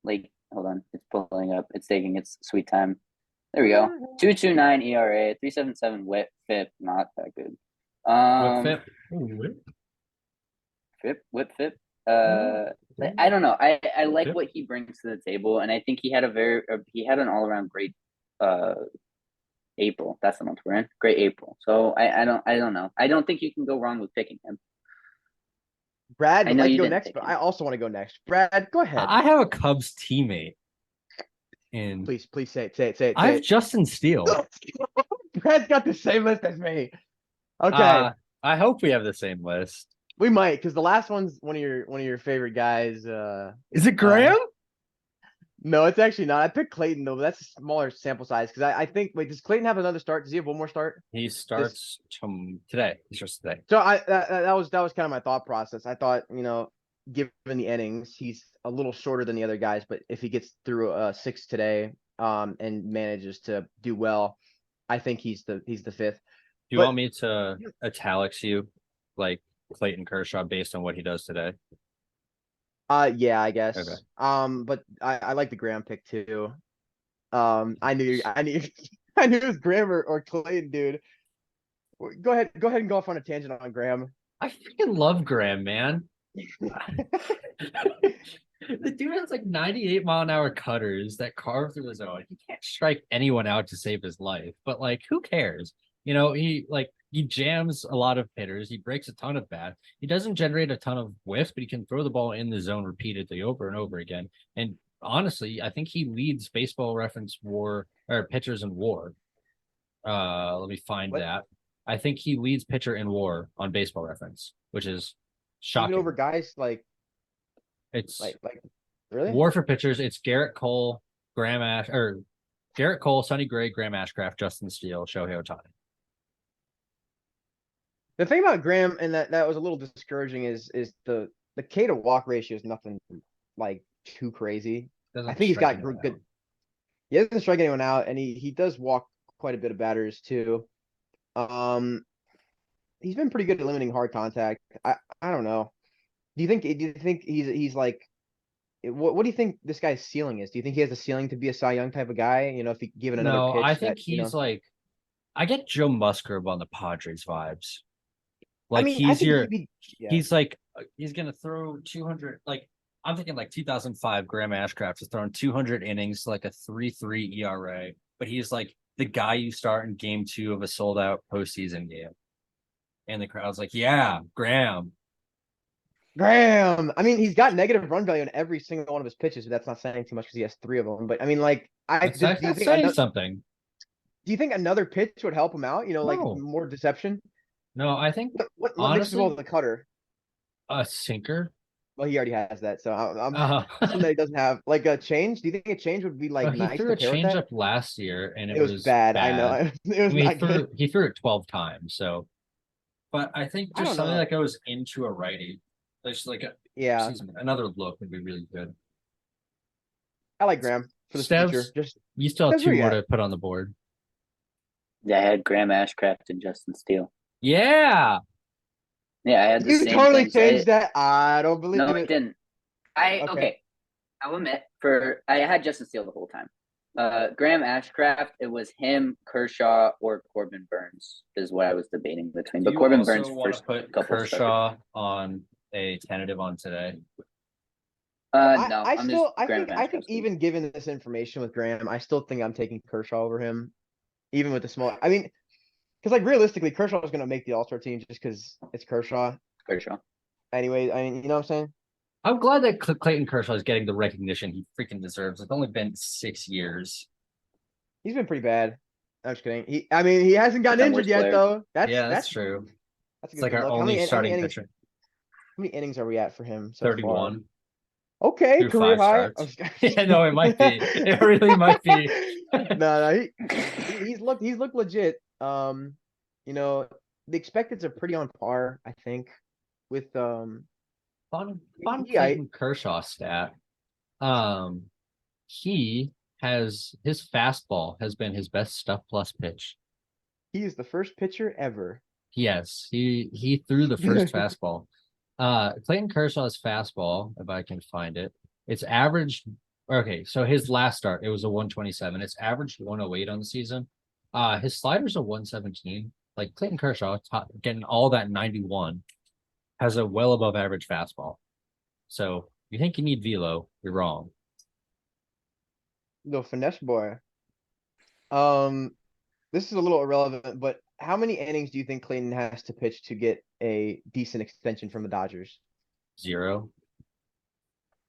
like hold on, it's pulling up. It's taking its sweet time. There we go. 2.29 ERA, 3.77 WHIP, FIP, not that good. Whip fit. Ooh, whip. FIP, FIP. I don't know. I like Yep. what he brings to the table, and I think he had an all around great April. That's the month we're in. Great April. So I don't know. I don't think you can go wrong with picking him. Brad I would know like to you go didn't next, pick but him. I also want to go next. Brad, go ahead. I have a Cubs teammate. And Please say it. Say it. I have Justin Steele. Brad's got the same list as me. Okay, I hope we have the same list. we might, because the last one's one of your favorite guys. Is it Graham? No, it's actually not. I picked Clayton though, but that's a smaller sample size because I think. Wait, does Clayton have another start? Does he have one more start? He starts today. He starts today. So that was kind of my thought process. I thought, given the innings, he's a little shorter than the other guys, but if he gets through 6 today, and manages to do well, I think he's the fifth. Do you want me to italics you like Clayton Kershaw based on what he does today? Yeah, I guess. Okay. But I like the Graham pick too. I knew I knew it was Graham or Clayton, dude. Go ahead and go off on a tangent on Graham. I freaking love Graham, man. The dude has like 98-mile-an-hour cutters that carve through the zone. He can't strike anyone out to save his life, but like, who cares? He jams a lot of hitters. He breaks a ton of bats. He doesn't generate a ton of whiffs, but he can throw the ball in the zone repeatedly over and over again. And honestly, I think he leads Baseball Reference WAR or pitchers in WAR. Let me find that. I think he leads pitcher in WAR on Baseball Reference, which is shocking. Even over guys It's like really WAR for pitchers. It's Garrett Cole, Sonny Gray, Graham Ashcraft, Justin Steele, Shohei Ohtani. The thing about Graham, and that was a little discouraging, is the K to walk ratio is nothing like too crazy. I think he's got good. He doesn't strike anyone out, and he does walk quite a bit of batters too. He's been pretty good at limiting hard contact. I don't know. Do you think he's like, what do you think this guy's ceiling is? Do you think he has a ceiling to be a Cy Young type of guy? If he given another pitch, I think he's like, I get Joe Musgrove on the Padres vibes. Like, he's like, he's gonna throw 200. Like, I'm thinking like 2005 Graham Ashcraft has thrown 200 innings, like a 3.3 ERA, but he's like the guy you start in game 2 of a sold out postseason game. And the crowd's like, yeah, Graham. I mean, he's got negative run value in every single one of his pitches, but that's not saying too much because he has 3 of them. But I mean, like, Do you think something? Do you think another pitch would help him out? Like more deception? No, I think what mixes well with the cutter? A sinker. Well, he already has that, so I'm assuming that he doesn't have like a change. Do you think a change would be like nice? He threw a changeup last year, and it was bad. I know it was not good. He threw it 12 times. So, but I think just something that goes into a righty, just like another look would be really good. I like Graham for the future. You still have 2 more to put on the board. Yeah, I had Graham Ashcraft and Justin Steele. Yeah. Yeah, I had the you same totally things. Changed that. I don't believe it. No, I didn't. Okay. I'll admit, I had Justin Steele the whole time. Graham Ashcraft, it was him, Kershaw, or Corbin Burns is what I was debating between. But Corbin Burns first put Kershaw on a tentative on today. No, I think even given this information with Graham, I still think I'm taking Kershaw over him, even with the small. I mean, because like realistically, Kershaw is going to make the All-Star team just because it's Kershaw. Anyway, I mean, you know what I'm saying? I'm glad that Clayton Kershaw is getting the recognition he freaking deserves. It's only been 6 years. He's been pretty bad. I'm just kidding. He hasn't gotten injured yet, though. That's true. That's it's like our only starting pitcher. How many innings are we at for him? 31. Okay, career high. Yeah, no, it might be. It really might be. No, he's looked legit. The expecteds are pretty on par, I think, with Fun Yeah, Clayton Kershaw stat. Um, he his fastball has been his best stuff plus pitch. he is the first pitcher ever. Yes, he threw the first fastball. Clayton Kershaw's fastball, if I can find it, it's averaged. Okay, so his last start, it was a 127. It's averaged 108 on the season. His sliders are 117. Like Clayton Kershaw, getting all that 91, has a well above average fastball. So you think you need velo, you're wrong. The finesse boy. Um, this is a little irrelevant, but how many innings do you think Clayton has to pitch to get a decent extension from the Dodgers? 0.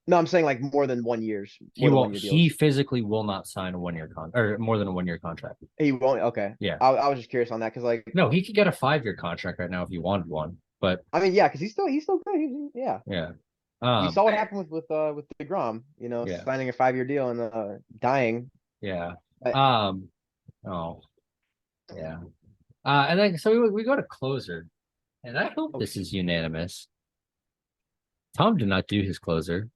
No, I'm saying like more than 1 year's, He more than won't. 1 year He deals. physically will not sign a 1 year or more than a 1 year contract. He won't. Okay. Yeah. I was just curious on that because, like, No, he could get a 5 year contract right now if he wanted one. But I mean, yeah, because he's still good. Yeah. yeah, You saw what happened with DeGrom, Yeah. signing a 5 year deal and dying. yeah. But Oh, yeah. And then so we go to closer, and I hope this is unanimous. Tom did not do his closer.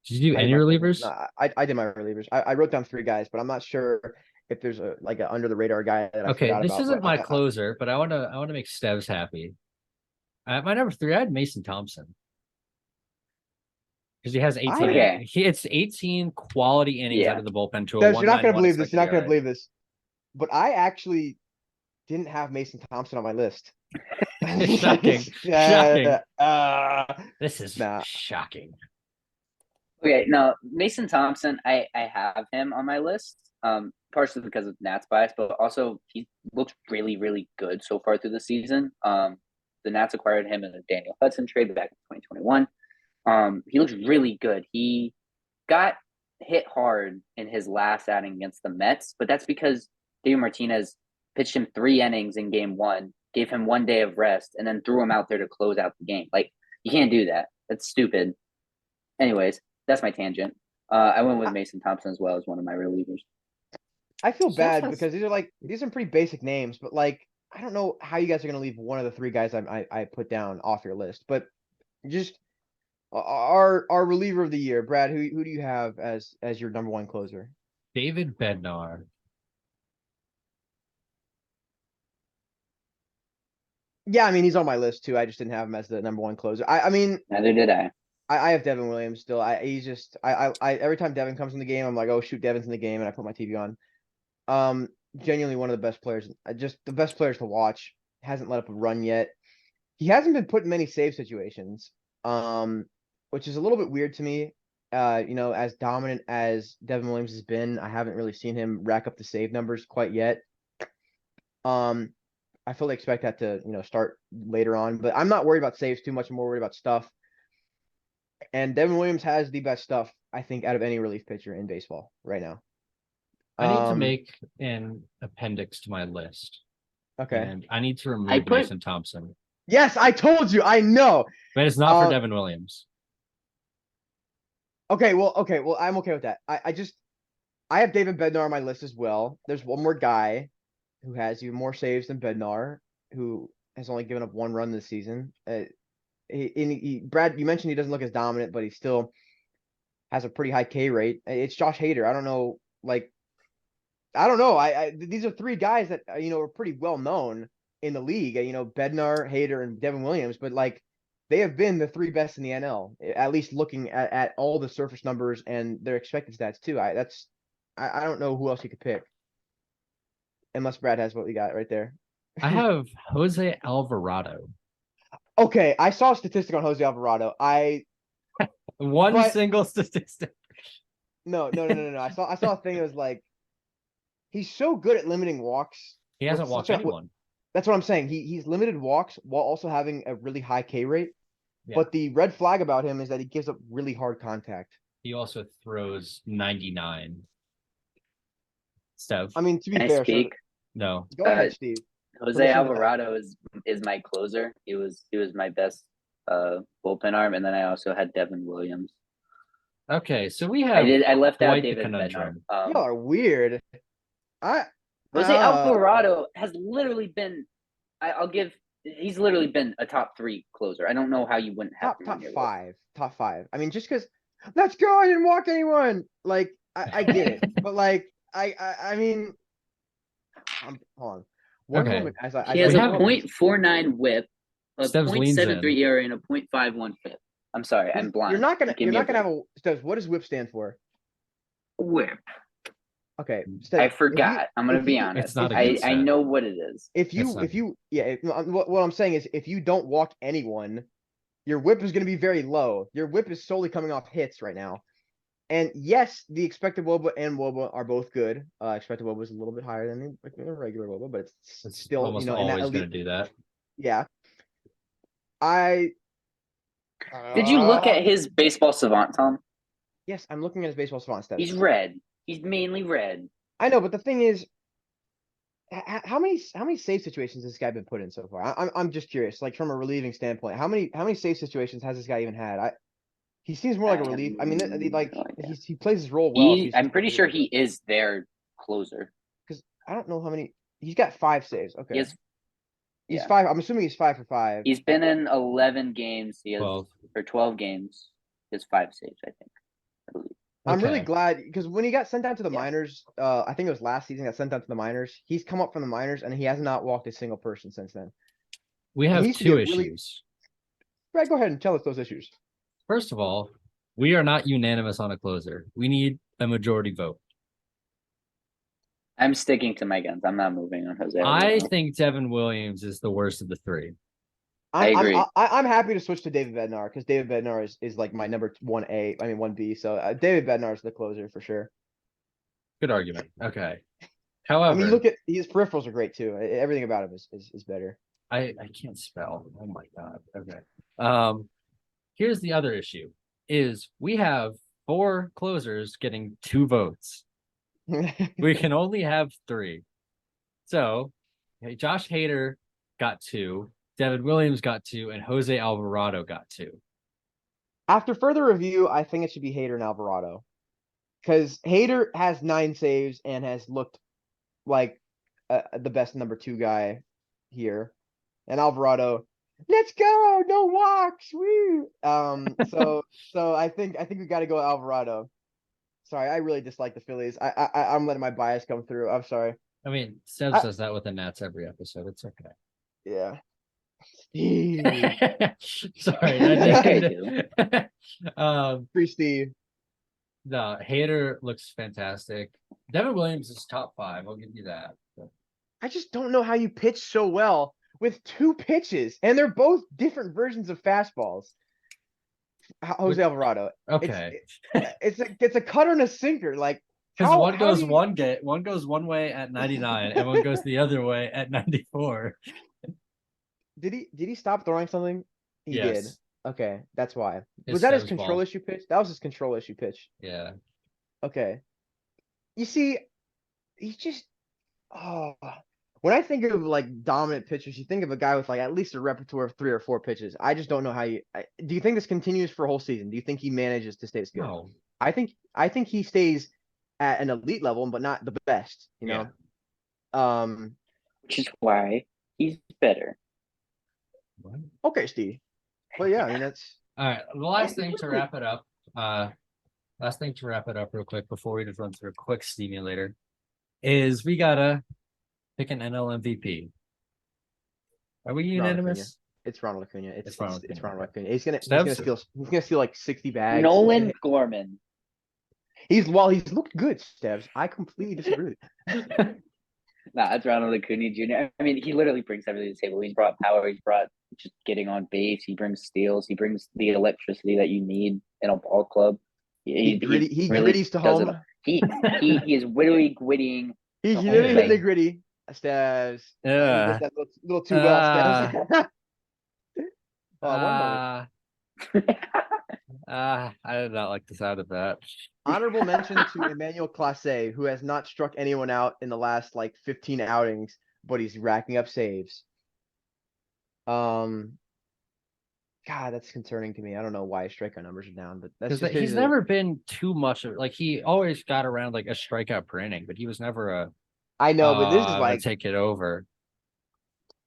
Did you do I any did my- relievers? No, I did my relievers. I wrote down 3 guys, but I'm not sure if there's a like an under the radar guy that I Okay, forgot this about. isn't But my closer, but I want to make Stevs happy. My number 3, I had Mason Thompson because he has 18. Okay. It's 18 quality innings Yeah. out of the bullpen to a You're not gonna 1.91 believe this. You're not gonna ERA. believe this. But I actually didn't have Mason Thompson on my list. Shocking. Yeah, This is Nah. shocking. Okay, no, Mason Thompson, I have him on my list, partially because of Nats bias, but also he looks really, really good so far through the season. The Nats acquired him in a Daniel Hudson trade back in 2021. He looks really good. He got hit hard in his last outing against the Mets, but that's because David Martinez pitched him 3 innings in game 1, gave him 1 day of rest, and then threw him out there to close out the game. Like, you can't do that. That's stupid. Anyways, that's my tangent. I went with Mason Thompson as well as one of my relievers. I feel Steph bad has- because these are pretty basic names, but like I don't know how you guys are gonna leave one of the 3 guys I put down off your list. But just our reliever of the year, Brad. Who do you have as your number 1 closer? David Bednar. Yeah, I mean he's on my list too. I just didn't have him as the number 1 closer. I mean Neither did I. I have Devin Williams still. He's just I every time Devin comes in the game, I'm like, oh shoot, Devin's in the game, and I put my TV on. Genuinely one of the best players, just the best players to watch. Hasn't let up a run yet. He hasn't been put in many save situations, which is a little bit weird to me. As dominant as Devin Williams has been, I haven't really seen him rack up the save numbers quite yet. I fully expect that to start later on, but I'm not worried about saves too much. I'm more worried about stuff. And Devin Williams has the best stuff, I think, out of any relief pitcher in baseball right now. I need to make an appendix to my list. Okay. And I need to remove Mason Thompson. Yes, I told you. I know. But it's not for Devin Williams. Okay, well, I'm okay with that. I have David Bednar on my list as well. There's one more guy who has even more saves than Bednar, who has only given up 1 run this season. Brad, you mentioned he doesn't look as dominant, but he still has a pretty high K rate. It's Josh Hader. I don't know. These are 3 guys that are pretty well known in the league. Bednar, Hader, and Devin Williams, but they have been the 3 best in the NL, at least looking at all the surface numbers and their expected stats too. I don't know who else you could pick, unless Brad has what we got right there. I have Jose Alvarado. Okay, I saw a statistic on Jose Alvarado. Single statistic. No. I saw a thing that was like, he's so good at limiting walks. He hasn't walked anyone. That's what I'm saying. He's limited walks while also having a really high K rate. Yeah. But the red flag about him is that he gives up really hard contact. He also throws 99. Stev. I mean, to be Can I fair, speak? No. Go ahead, Steve. Jose Alvarado is my closer. He was my best bullpen arm, and then I also had Devin Williams. Okay, so we have I left out quite the David Bednar. conundrum. Y'all are weird. Jose Alvarado has literally been. I'll give he's literally been a top 3 closer. I don't know how you wouldn't have him on your list. Top five. I mean, just because, let's go, I didn't walk anyone. Like, I get it, but like, I mean, hold on. One Okay. moment, as I He has we a have- .49 whip, a Stebbs leans in. .73 ERA, and a .51 FIP. I'm sorry, I'm blind. You're not gonna Give me a have a Stebbs. What does whip stand for? whip. Okay, I Stebbs, forgot. I'm gonna if be you- honest. It's not a I good stat. know what it is. If you what I'm saying is if you don't walk anyone, your whip is going to be very low. Your whip is solely coming off hits right now. And yes, the expected WOBA and WOBA are both good. Expected WOBA is a little bit higher than the regular WOBA, but it's It's still, almost in that always going elite. to do that. Yeah. Did you look at his baseball savant, Tom? Yes, I'm looking at his baseball savant stats. He's red. He's mainly red. I know, but the thing is, how many save situations has this guy been put in so far? I'm just curious, like from a relieving standpoint, how many save situations has this guy even had? He seems more like a relief. I mean, like he plays his role well. I'm pretty sure he is their closer. Because I don't know how many. He's got 5 saves. Okay, he's yeah. 5. I'm assuming he's 5 for 5. He's been in 11 games. He has 12. for 12 games. He has 5 saves, I think. I believe. I'm really Okay. glad because when he got sent down to the Yeah. minors, I think it was last season, got sent down to the minors. He's come up from the minors and he has not walked a single person since then. We have He used to 2 get really- issues. Brad, go ahead and tell us those issues. First of all, we are not unanimous on a closer. We need a majority vote. I'm sticking to my guns. I'm not moving on Jose. I Alvarado. think Devin Williams is the worst of the 3. I agree. I'm happy to switch to David Bednar because David Bednar is like my number 1A. I mean 1B. So David Bednar is the closer for sure. Good argument. Okay. I However, mean, look at his peripherals are great too. Everything about him is better. I can't spell. Oh my god. Okay. Here's the other issue: is we have 4 closers getting 2 votes. We can only have 3. So, Josh Hader got 2, Devin Williams got 2, and Jose Alvarado got 2. After further review, I think it should be Hader and Alvarado. Because Hader has 9 saves and has looked like the best number 2 guy here. And Alvarado, let's go, no walks, woo. So I think we got to go Alvarado. Sorry, I really dislike the Phillies. I'm letting my bias come through. I'm sorry. I mean, Seb says that with the Nats every episode. It's okay. Yeah. Steve. Sorry. I Free Steve. No, Hader looks fantastic. Devin Williams is top 5. I'll give you that. But I just don't know how you pitch so well with 2 pitches, and they're both different versions of fastballs. Jose Alvarado. okay. It's a cutter and a sinker. Like Because how- one how goes do you- one goes one way at 99 and one goes the other way at 94. Did he stop throwing something? He did. Yes. Okay, that's why. It's Was that his Seb's control ball. issue pitch? That was his control issue pitch. Yeah. Okay. You see, he's just when I think of like dominant pitchers, you think of a guy with like at least a repertoire of 3 or 4 pitches. I just don't know how do you think this continues for a whole season? Do you think he manages to stay this good? No. I think he stays at an elite level, but not the best, you know. which is why he's better. What? Okay, Steve. Well, yeah, I mean that's All right. The last thing to wrap it up. Real quick before we just run through a quick stimulator is we gotta pick an NL MVP. Are we unanimous? it's Ronald Acuna. It's Ronald Ronald Acuna. Acuna. He's gonna Steps? steal like 60 bags. Nolan Gorman. He's looked good, Steps. I completely disagree with you. Nah, it's Ronald Acuna Jr. I mean, he literally brings everything to the table. He's brought power. He's brought just getting on base. He brings steals. He brings the electricity that you need in a ball club. He really gritties to does it. home. He is literally gritting. He the literally whole hit the thing. gritty. Steps. He did Yeah. that little too well, Steps. One moment. I did not like the sound of that. Honorable mention to Emmanuel Clase, who has not struck anyone out in the last like 15 outings, but he's racking up saves. God, that's concerning to me. I don't know why his strikeout numbers are down, but that's Because just he's never been too much of like he always got around like a strikeout per inning, but he was never a I know, but this is to like take it over.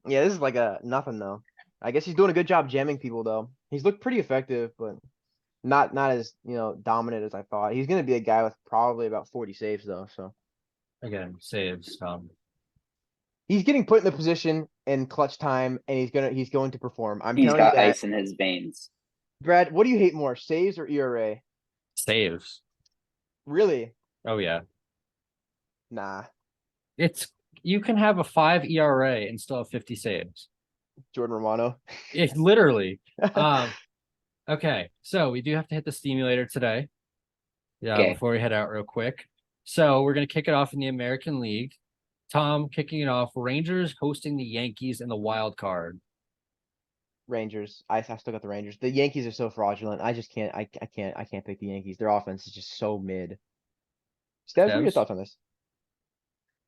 Yeah, this is like a nothing though. I guess he's doing a good job jamming people though. He's looked pretty effective, but not as dominant as I thought. He's gonna be a guy with probably about 40 saves though. So Again, saves. he's getting put in the position in clutch time, and he's going to perform. I'm He's telling you got that. ice in his veins. Brad, what do you hate more, saves or ERA? Saves. Really? Oh yeah. Nah, You can have a 5 ERA and still have 50 saves. Jordan Romano. It literally. Okay, so we do have to hit the Stemulator today. Yeah, Okay. before we head out real quick. So we're gonna kick it off in the American League. Tom kicking it off. Rangers hosting the Yankees in the wild card. Rangers. I still got the Rangers. The Yankees are so fraudulent. I just can't. I can't pick the Yankees. Their offense is just so mid. Stev, what are your Stevs? thoughts on this?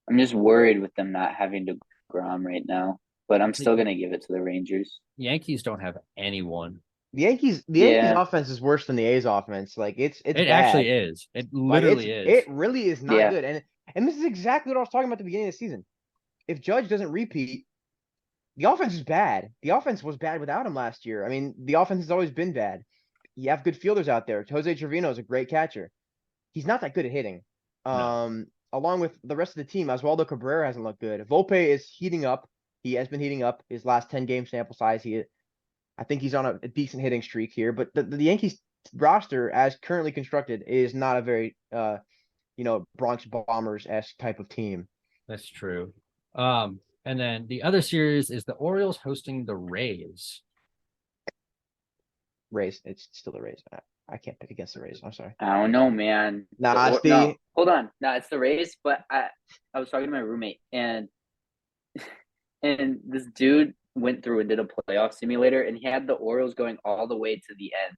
I'm just worried with them not having to Grom right now, but I'm still gonna give it to the Rangers. Yankees don't have anyone. The Yankees Yeah. offense is worse than the A's offense. Like it's It bad. actually is. It Like, literally is. It really is not Yeah. good. And this is exactly what I was talking about at the beginning of the season. If Judge doesn't repeat, the offense is bad. The offense was bad without him last year. I mean, the offense has always been bad. You have good fielders out there. Jose Trevino is a great catcher. He's not that good at hitting. No. Along with the rest of the team, Oswaldo Cabrera hasn't looked good. Volpe is heating up. He has been heating up. His last 10-game sample size, I think he's on a decent hitting streak here. But the Yankees roster, as currently constructed, is not a very Bronx Bombers-esque type of team. That's true. And then the other series is the Orioles hosting the Rays. Rays, it's still the Rays. I can't pick against the Rays. I'm sorry. I don't know, man. Nah, No, hold on. No, it's the Rays, but I was talking to my roommate and this dude went through and did a playoff simulator, and he had the Orioles going all the way to the end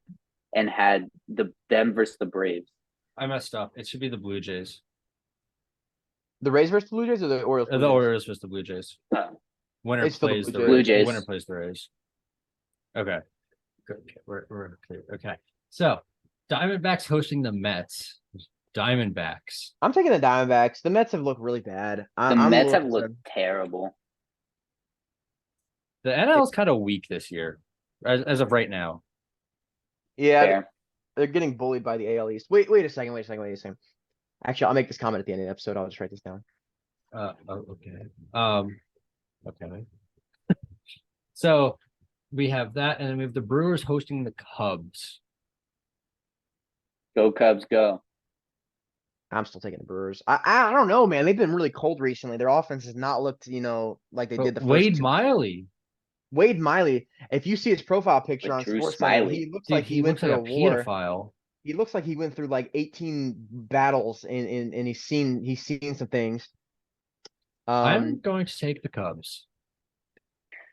and had them versus the Braves. I messed up. It should be the Blue Jays. The Rays versus the Blue Jays or the Orioles? The Orioles versus the Blue Jays. Oh. Winner It's still the plays the Blue Rays. Jays. Winner plays the Rays. Okay. Good. Okay. We're clear. Okay. So Diamondbacks hosting the Mets. Diamondbacks. I'm taking the Diamondbacks. The Mets have looked really bad. The Mets have looked terrible. The NL is kind of weak this year, as of right now. Yeah, Fair. they're getting bullied by the AL East. Wait a second. Actually, I'll make this comment at the end of the episode. I'll just write this down. Okay. Okay. So we have that, and then we have the Brewers hosting the Cubs. Go Cubs, go. I'm still taking the Brewers. I don't know, man. They've been really cold recently. Their offense has not looked, like they did the first Wade two. Miley. Wade Miley, if you see his profile picture Like on Drew Sports Smiley. he looks Dude, like he went looks through like a war. pedophile. He looks like he went through like 18 battles and he's seen some things. I'm going to take the Cubs.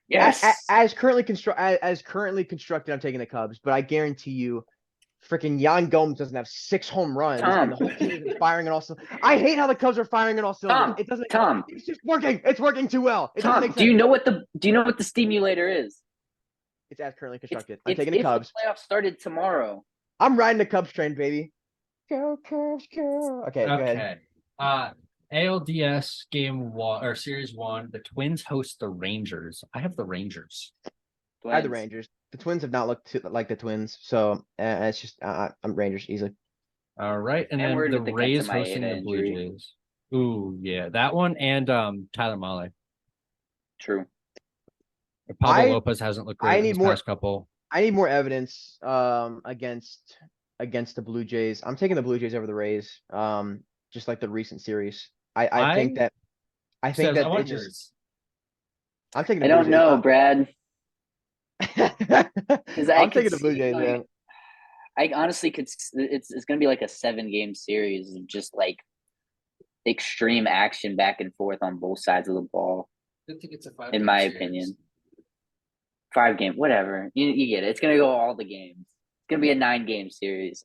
Yes. As currently constructed, I'm taking the Cubs, but I guarantee you, freaking Yan Gomes doesn't have 6 home runs and the whole team is firing on all cylinders. I hate how the Cubs are firing on all cylinders. It doesn't. Tom. It's just working. It's working too well. It doesn't make sense. Do you know what the Stemulator is? It's as currently constructed. I'm taking the Cubs. The playoffs started tomorrow. I'm riding the Cubs train, baby. Go Cubs, go. Okay, go ahead. ALDS game 1 or series 1. The Twins host the Rangers. I have the Rangers. I have the Rangers. The Twins have not looked like the Twins, so it's just I'm Rangers easily. All right, and And then we're the with the Rays Kenta Maeda hosting the Blue injury. Jays. Ooh, yeah, that one and Tyler Mahle. True. Pablo Lopez hasn't looked great in this past couple. I need more evidence against the Blue Jays. I'm taking the Blue Jays over the Rays. Just like the recent series. I think that I'm taking the I Blue don't Jays. know, Brad. I'm taking the Blue Jays, man. I honestly could. It's going to be like a 7-game series of just like extreme action back and forth on both sides of the ball. I think it's a in my opinion. 5-game, whatever. You get it. It's going to go all the games. It's going to be a 9-game series.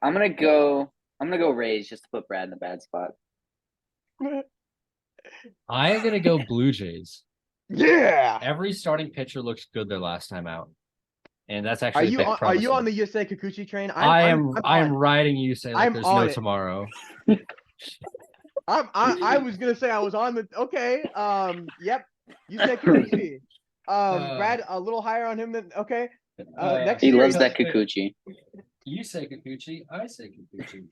I'm gonna go Rays just to put Brad in the bad spot. I am gonna go Blue Jays. Yeah. Every starting pitcher looks good their last time out, and that's actually Are you on the Yusei Kikuchi train? I'm riding Yusei like there's no tomorrow. I was gonna say I was on the okay. Yep. You said Kikuchi. Brad, a little higher on him than okay. Next He series. loves that Kikuchi. You say Kikuchi, I say Kikuchi.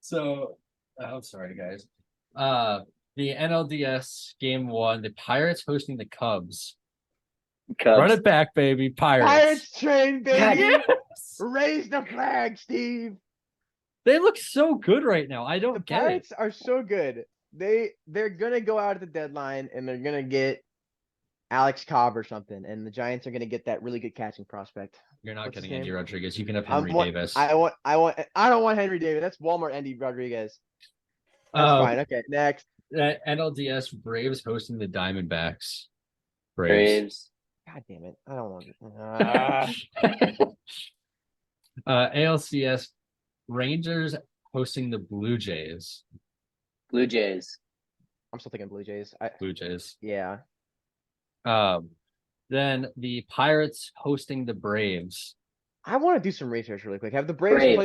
So I'm sorry, guys. The NLDS game 1, the Pirates hosting the Cubs. Cubs. Run it back, baby. Pirates. Pirates train, baby. Yes! Raise the flag, Steve. They look so good right now. I The don't get it. Pirates are so good. They're gonna go out at the deadline and they're gonna get Alex Cobb or something, and the Giants are gonna get that really good catching prospect. You're not What's his getting Andy name? Rodriguez. You can have I Henry want- Davis. I don't want Henry Davis. That's Walmart Andy Rodriguez. That's fine. Okay, next. NLDS Braves hosting the Diamondbacks. Braves. God damn it. I don't want ALCS Rangers hosting the Blue Jays. Blue Jays. I'm still thinking Blue Jays. Blue Jays. Yeah. Then the Pirates hosting the Braves. I want to do some research really quick. Have the Braves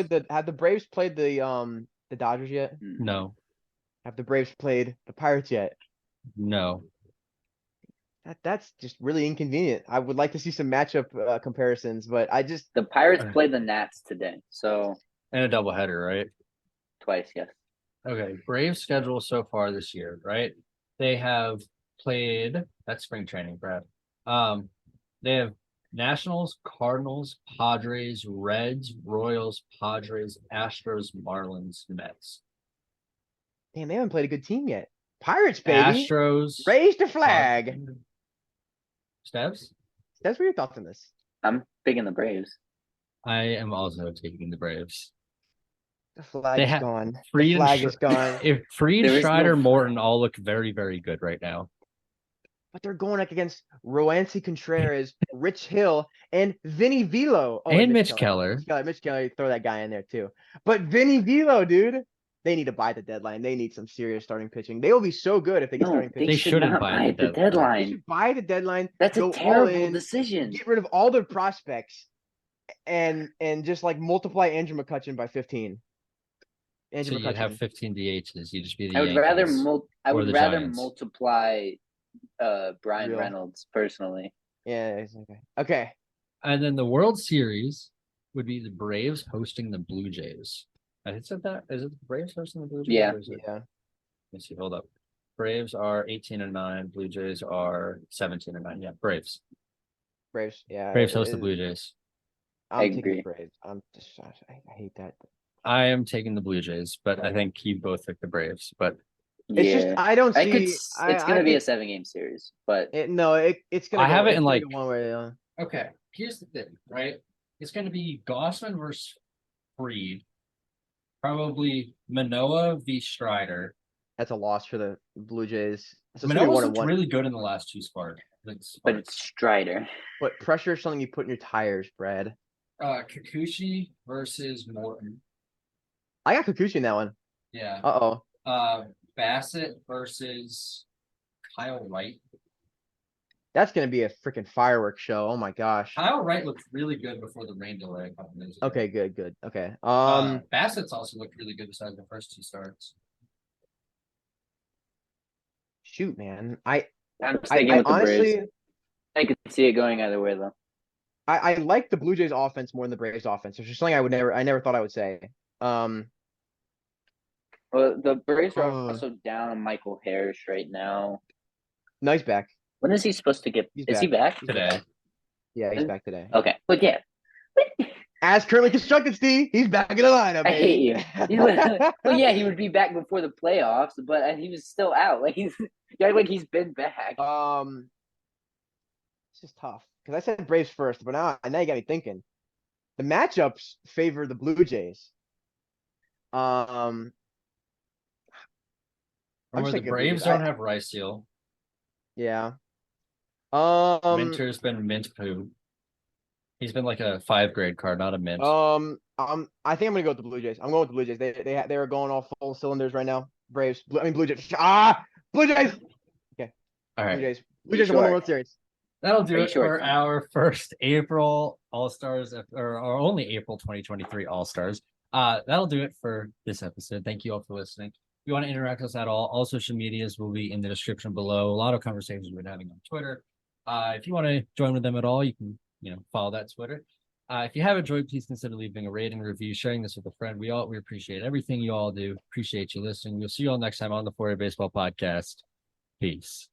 played the Dodgers yet? No. Have the Braves played the Pirates yet? No. That's just really inconvenient. I would like to see some matchup comparisons, but The Pirates play the Nats today, so And a doubleheader, right? twice, yes. Okay. Braves schedule so far this year, right? They have played that's spring training, Brad. They have Nationals, Cardinals, Padres, Reds, Royals, Padres, Astros, Marlins, Mets. Damn, they haven't played a good team yet. Pirates, baby. Astros. Raise the flag. Steps? That's what your thoughts on this. I'm picking the Braves. I am also taking the Braves. The flag They is have gone. Fried The and flag Sh- is gone. If Fried, There is no Strider, flag. Morton all look very, very good right now. But they're going up against Roansy Contreras, Rich Hill, and Vinny Velo. Oh, And Mitch Keller. Mitch Keller, throw that guy in there too. But Vinny Velo, dude, they need to buy the deadline. They need some serious starting pitching. They will be so good if they get No, starting they pitching. They should shouldn't not buy buy the the deadline. They deadline. should buy the deadline. That's a go all terrible in, decision. Get rid of all their prospects, and just like multiply Andrew McCutcheon by 15. So Andrew you'd have McCutcheon. 15 DHs. You'd just be the I would rather Yankees or the Giants. multiply Brian Real. Reynolds personally. Yeah. It's okay. Okay. And then the World Series would be the Braves hosting the Blue Jays. I had said that. Is it the Braves hosting the Blue Jays? Yeah. Or is it- Yeah. Let me see. Hold up. Braves are 18-9. Blue Jays are 17-9. Yeah, Braves. Braves. Yeah. Braves host the it- Blue Jays. I'm I taking agree. the Braves. I hate that. I am taking the Blue Jays, but I think you both took the Braves. But It's Yeah. just I don't I see. could. It's gonna be a 7-game series, but It's gonna. I have it in, it's gonna like- go one way. okay, here's the thing, right? It's going to be Gossman versus Fried, probably Manoah v. Strider. That's a loss for the Blue Jays. So it's gonna be Manoah's 1-1. looked really good in the last two Spark. but it's Strider. But pressure is something you put in your tires, Brad. Kikuchi versus Morton. I got Kikuchi in that one. Yeah. Bassett versus Kyle Wright. That's gonna be a freaking fireworks show. Oh my gosh. Kyle Wright looked really good before the rain delay a couple minutes ago. Okay, good. Okay. Bassett's also looked really good besides the first two starts. Shoot, man. I'm sticking with the honestly, Braves. I could see it going either way though. I like the Blue Jays offense more than the Braves offense, which is something I never thought I would say. Well, the Braves are Uh. also down on Michael Harris right now. No, he's back. When is he supposed to get? He's Is he back? Today. Yeah, he's back today. Okay, but yeah, As currently constructed, Steve, he's back in the lineup. I hate baby. you. Well, yeah, he would be back before the playoffs, but he was still out. Like he's he's been back. It's just tough because I said Braves first, but now you got me thinking. The matchups favor the Blue Jays. I'm Remember, just the thinking Braves Blue Jays. don't have Rice Seal. Yeah. Minter's been mint poo. He's been like a 5th grade card, not a mint. I think I'm gonna go with the Blue Jays. I'm going with the Blue Jays. They are going all full cylinders right now. Blue Jays. Blue Jays. All right. Blue Jays. Blue You Jays won the sure? World Series. That'll do Are you it sure for it's not? our first April All-Stars, or only April 2023 All-Stars. That'll do it for this episode. Thank you all for listening. If you want to interact with us at all social medias will be in the description below. A lot of conversations we've been having on Twitter. If you want to join with them at all, you can, follow that Twitter. If you have enjoyed, please consider leaving a rating, review, sharing this with a friend. We appreciate everything you all do. Appreciate you listening. We'll see you all next time on the 4A Baseball Podcast. Peace.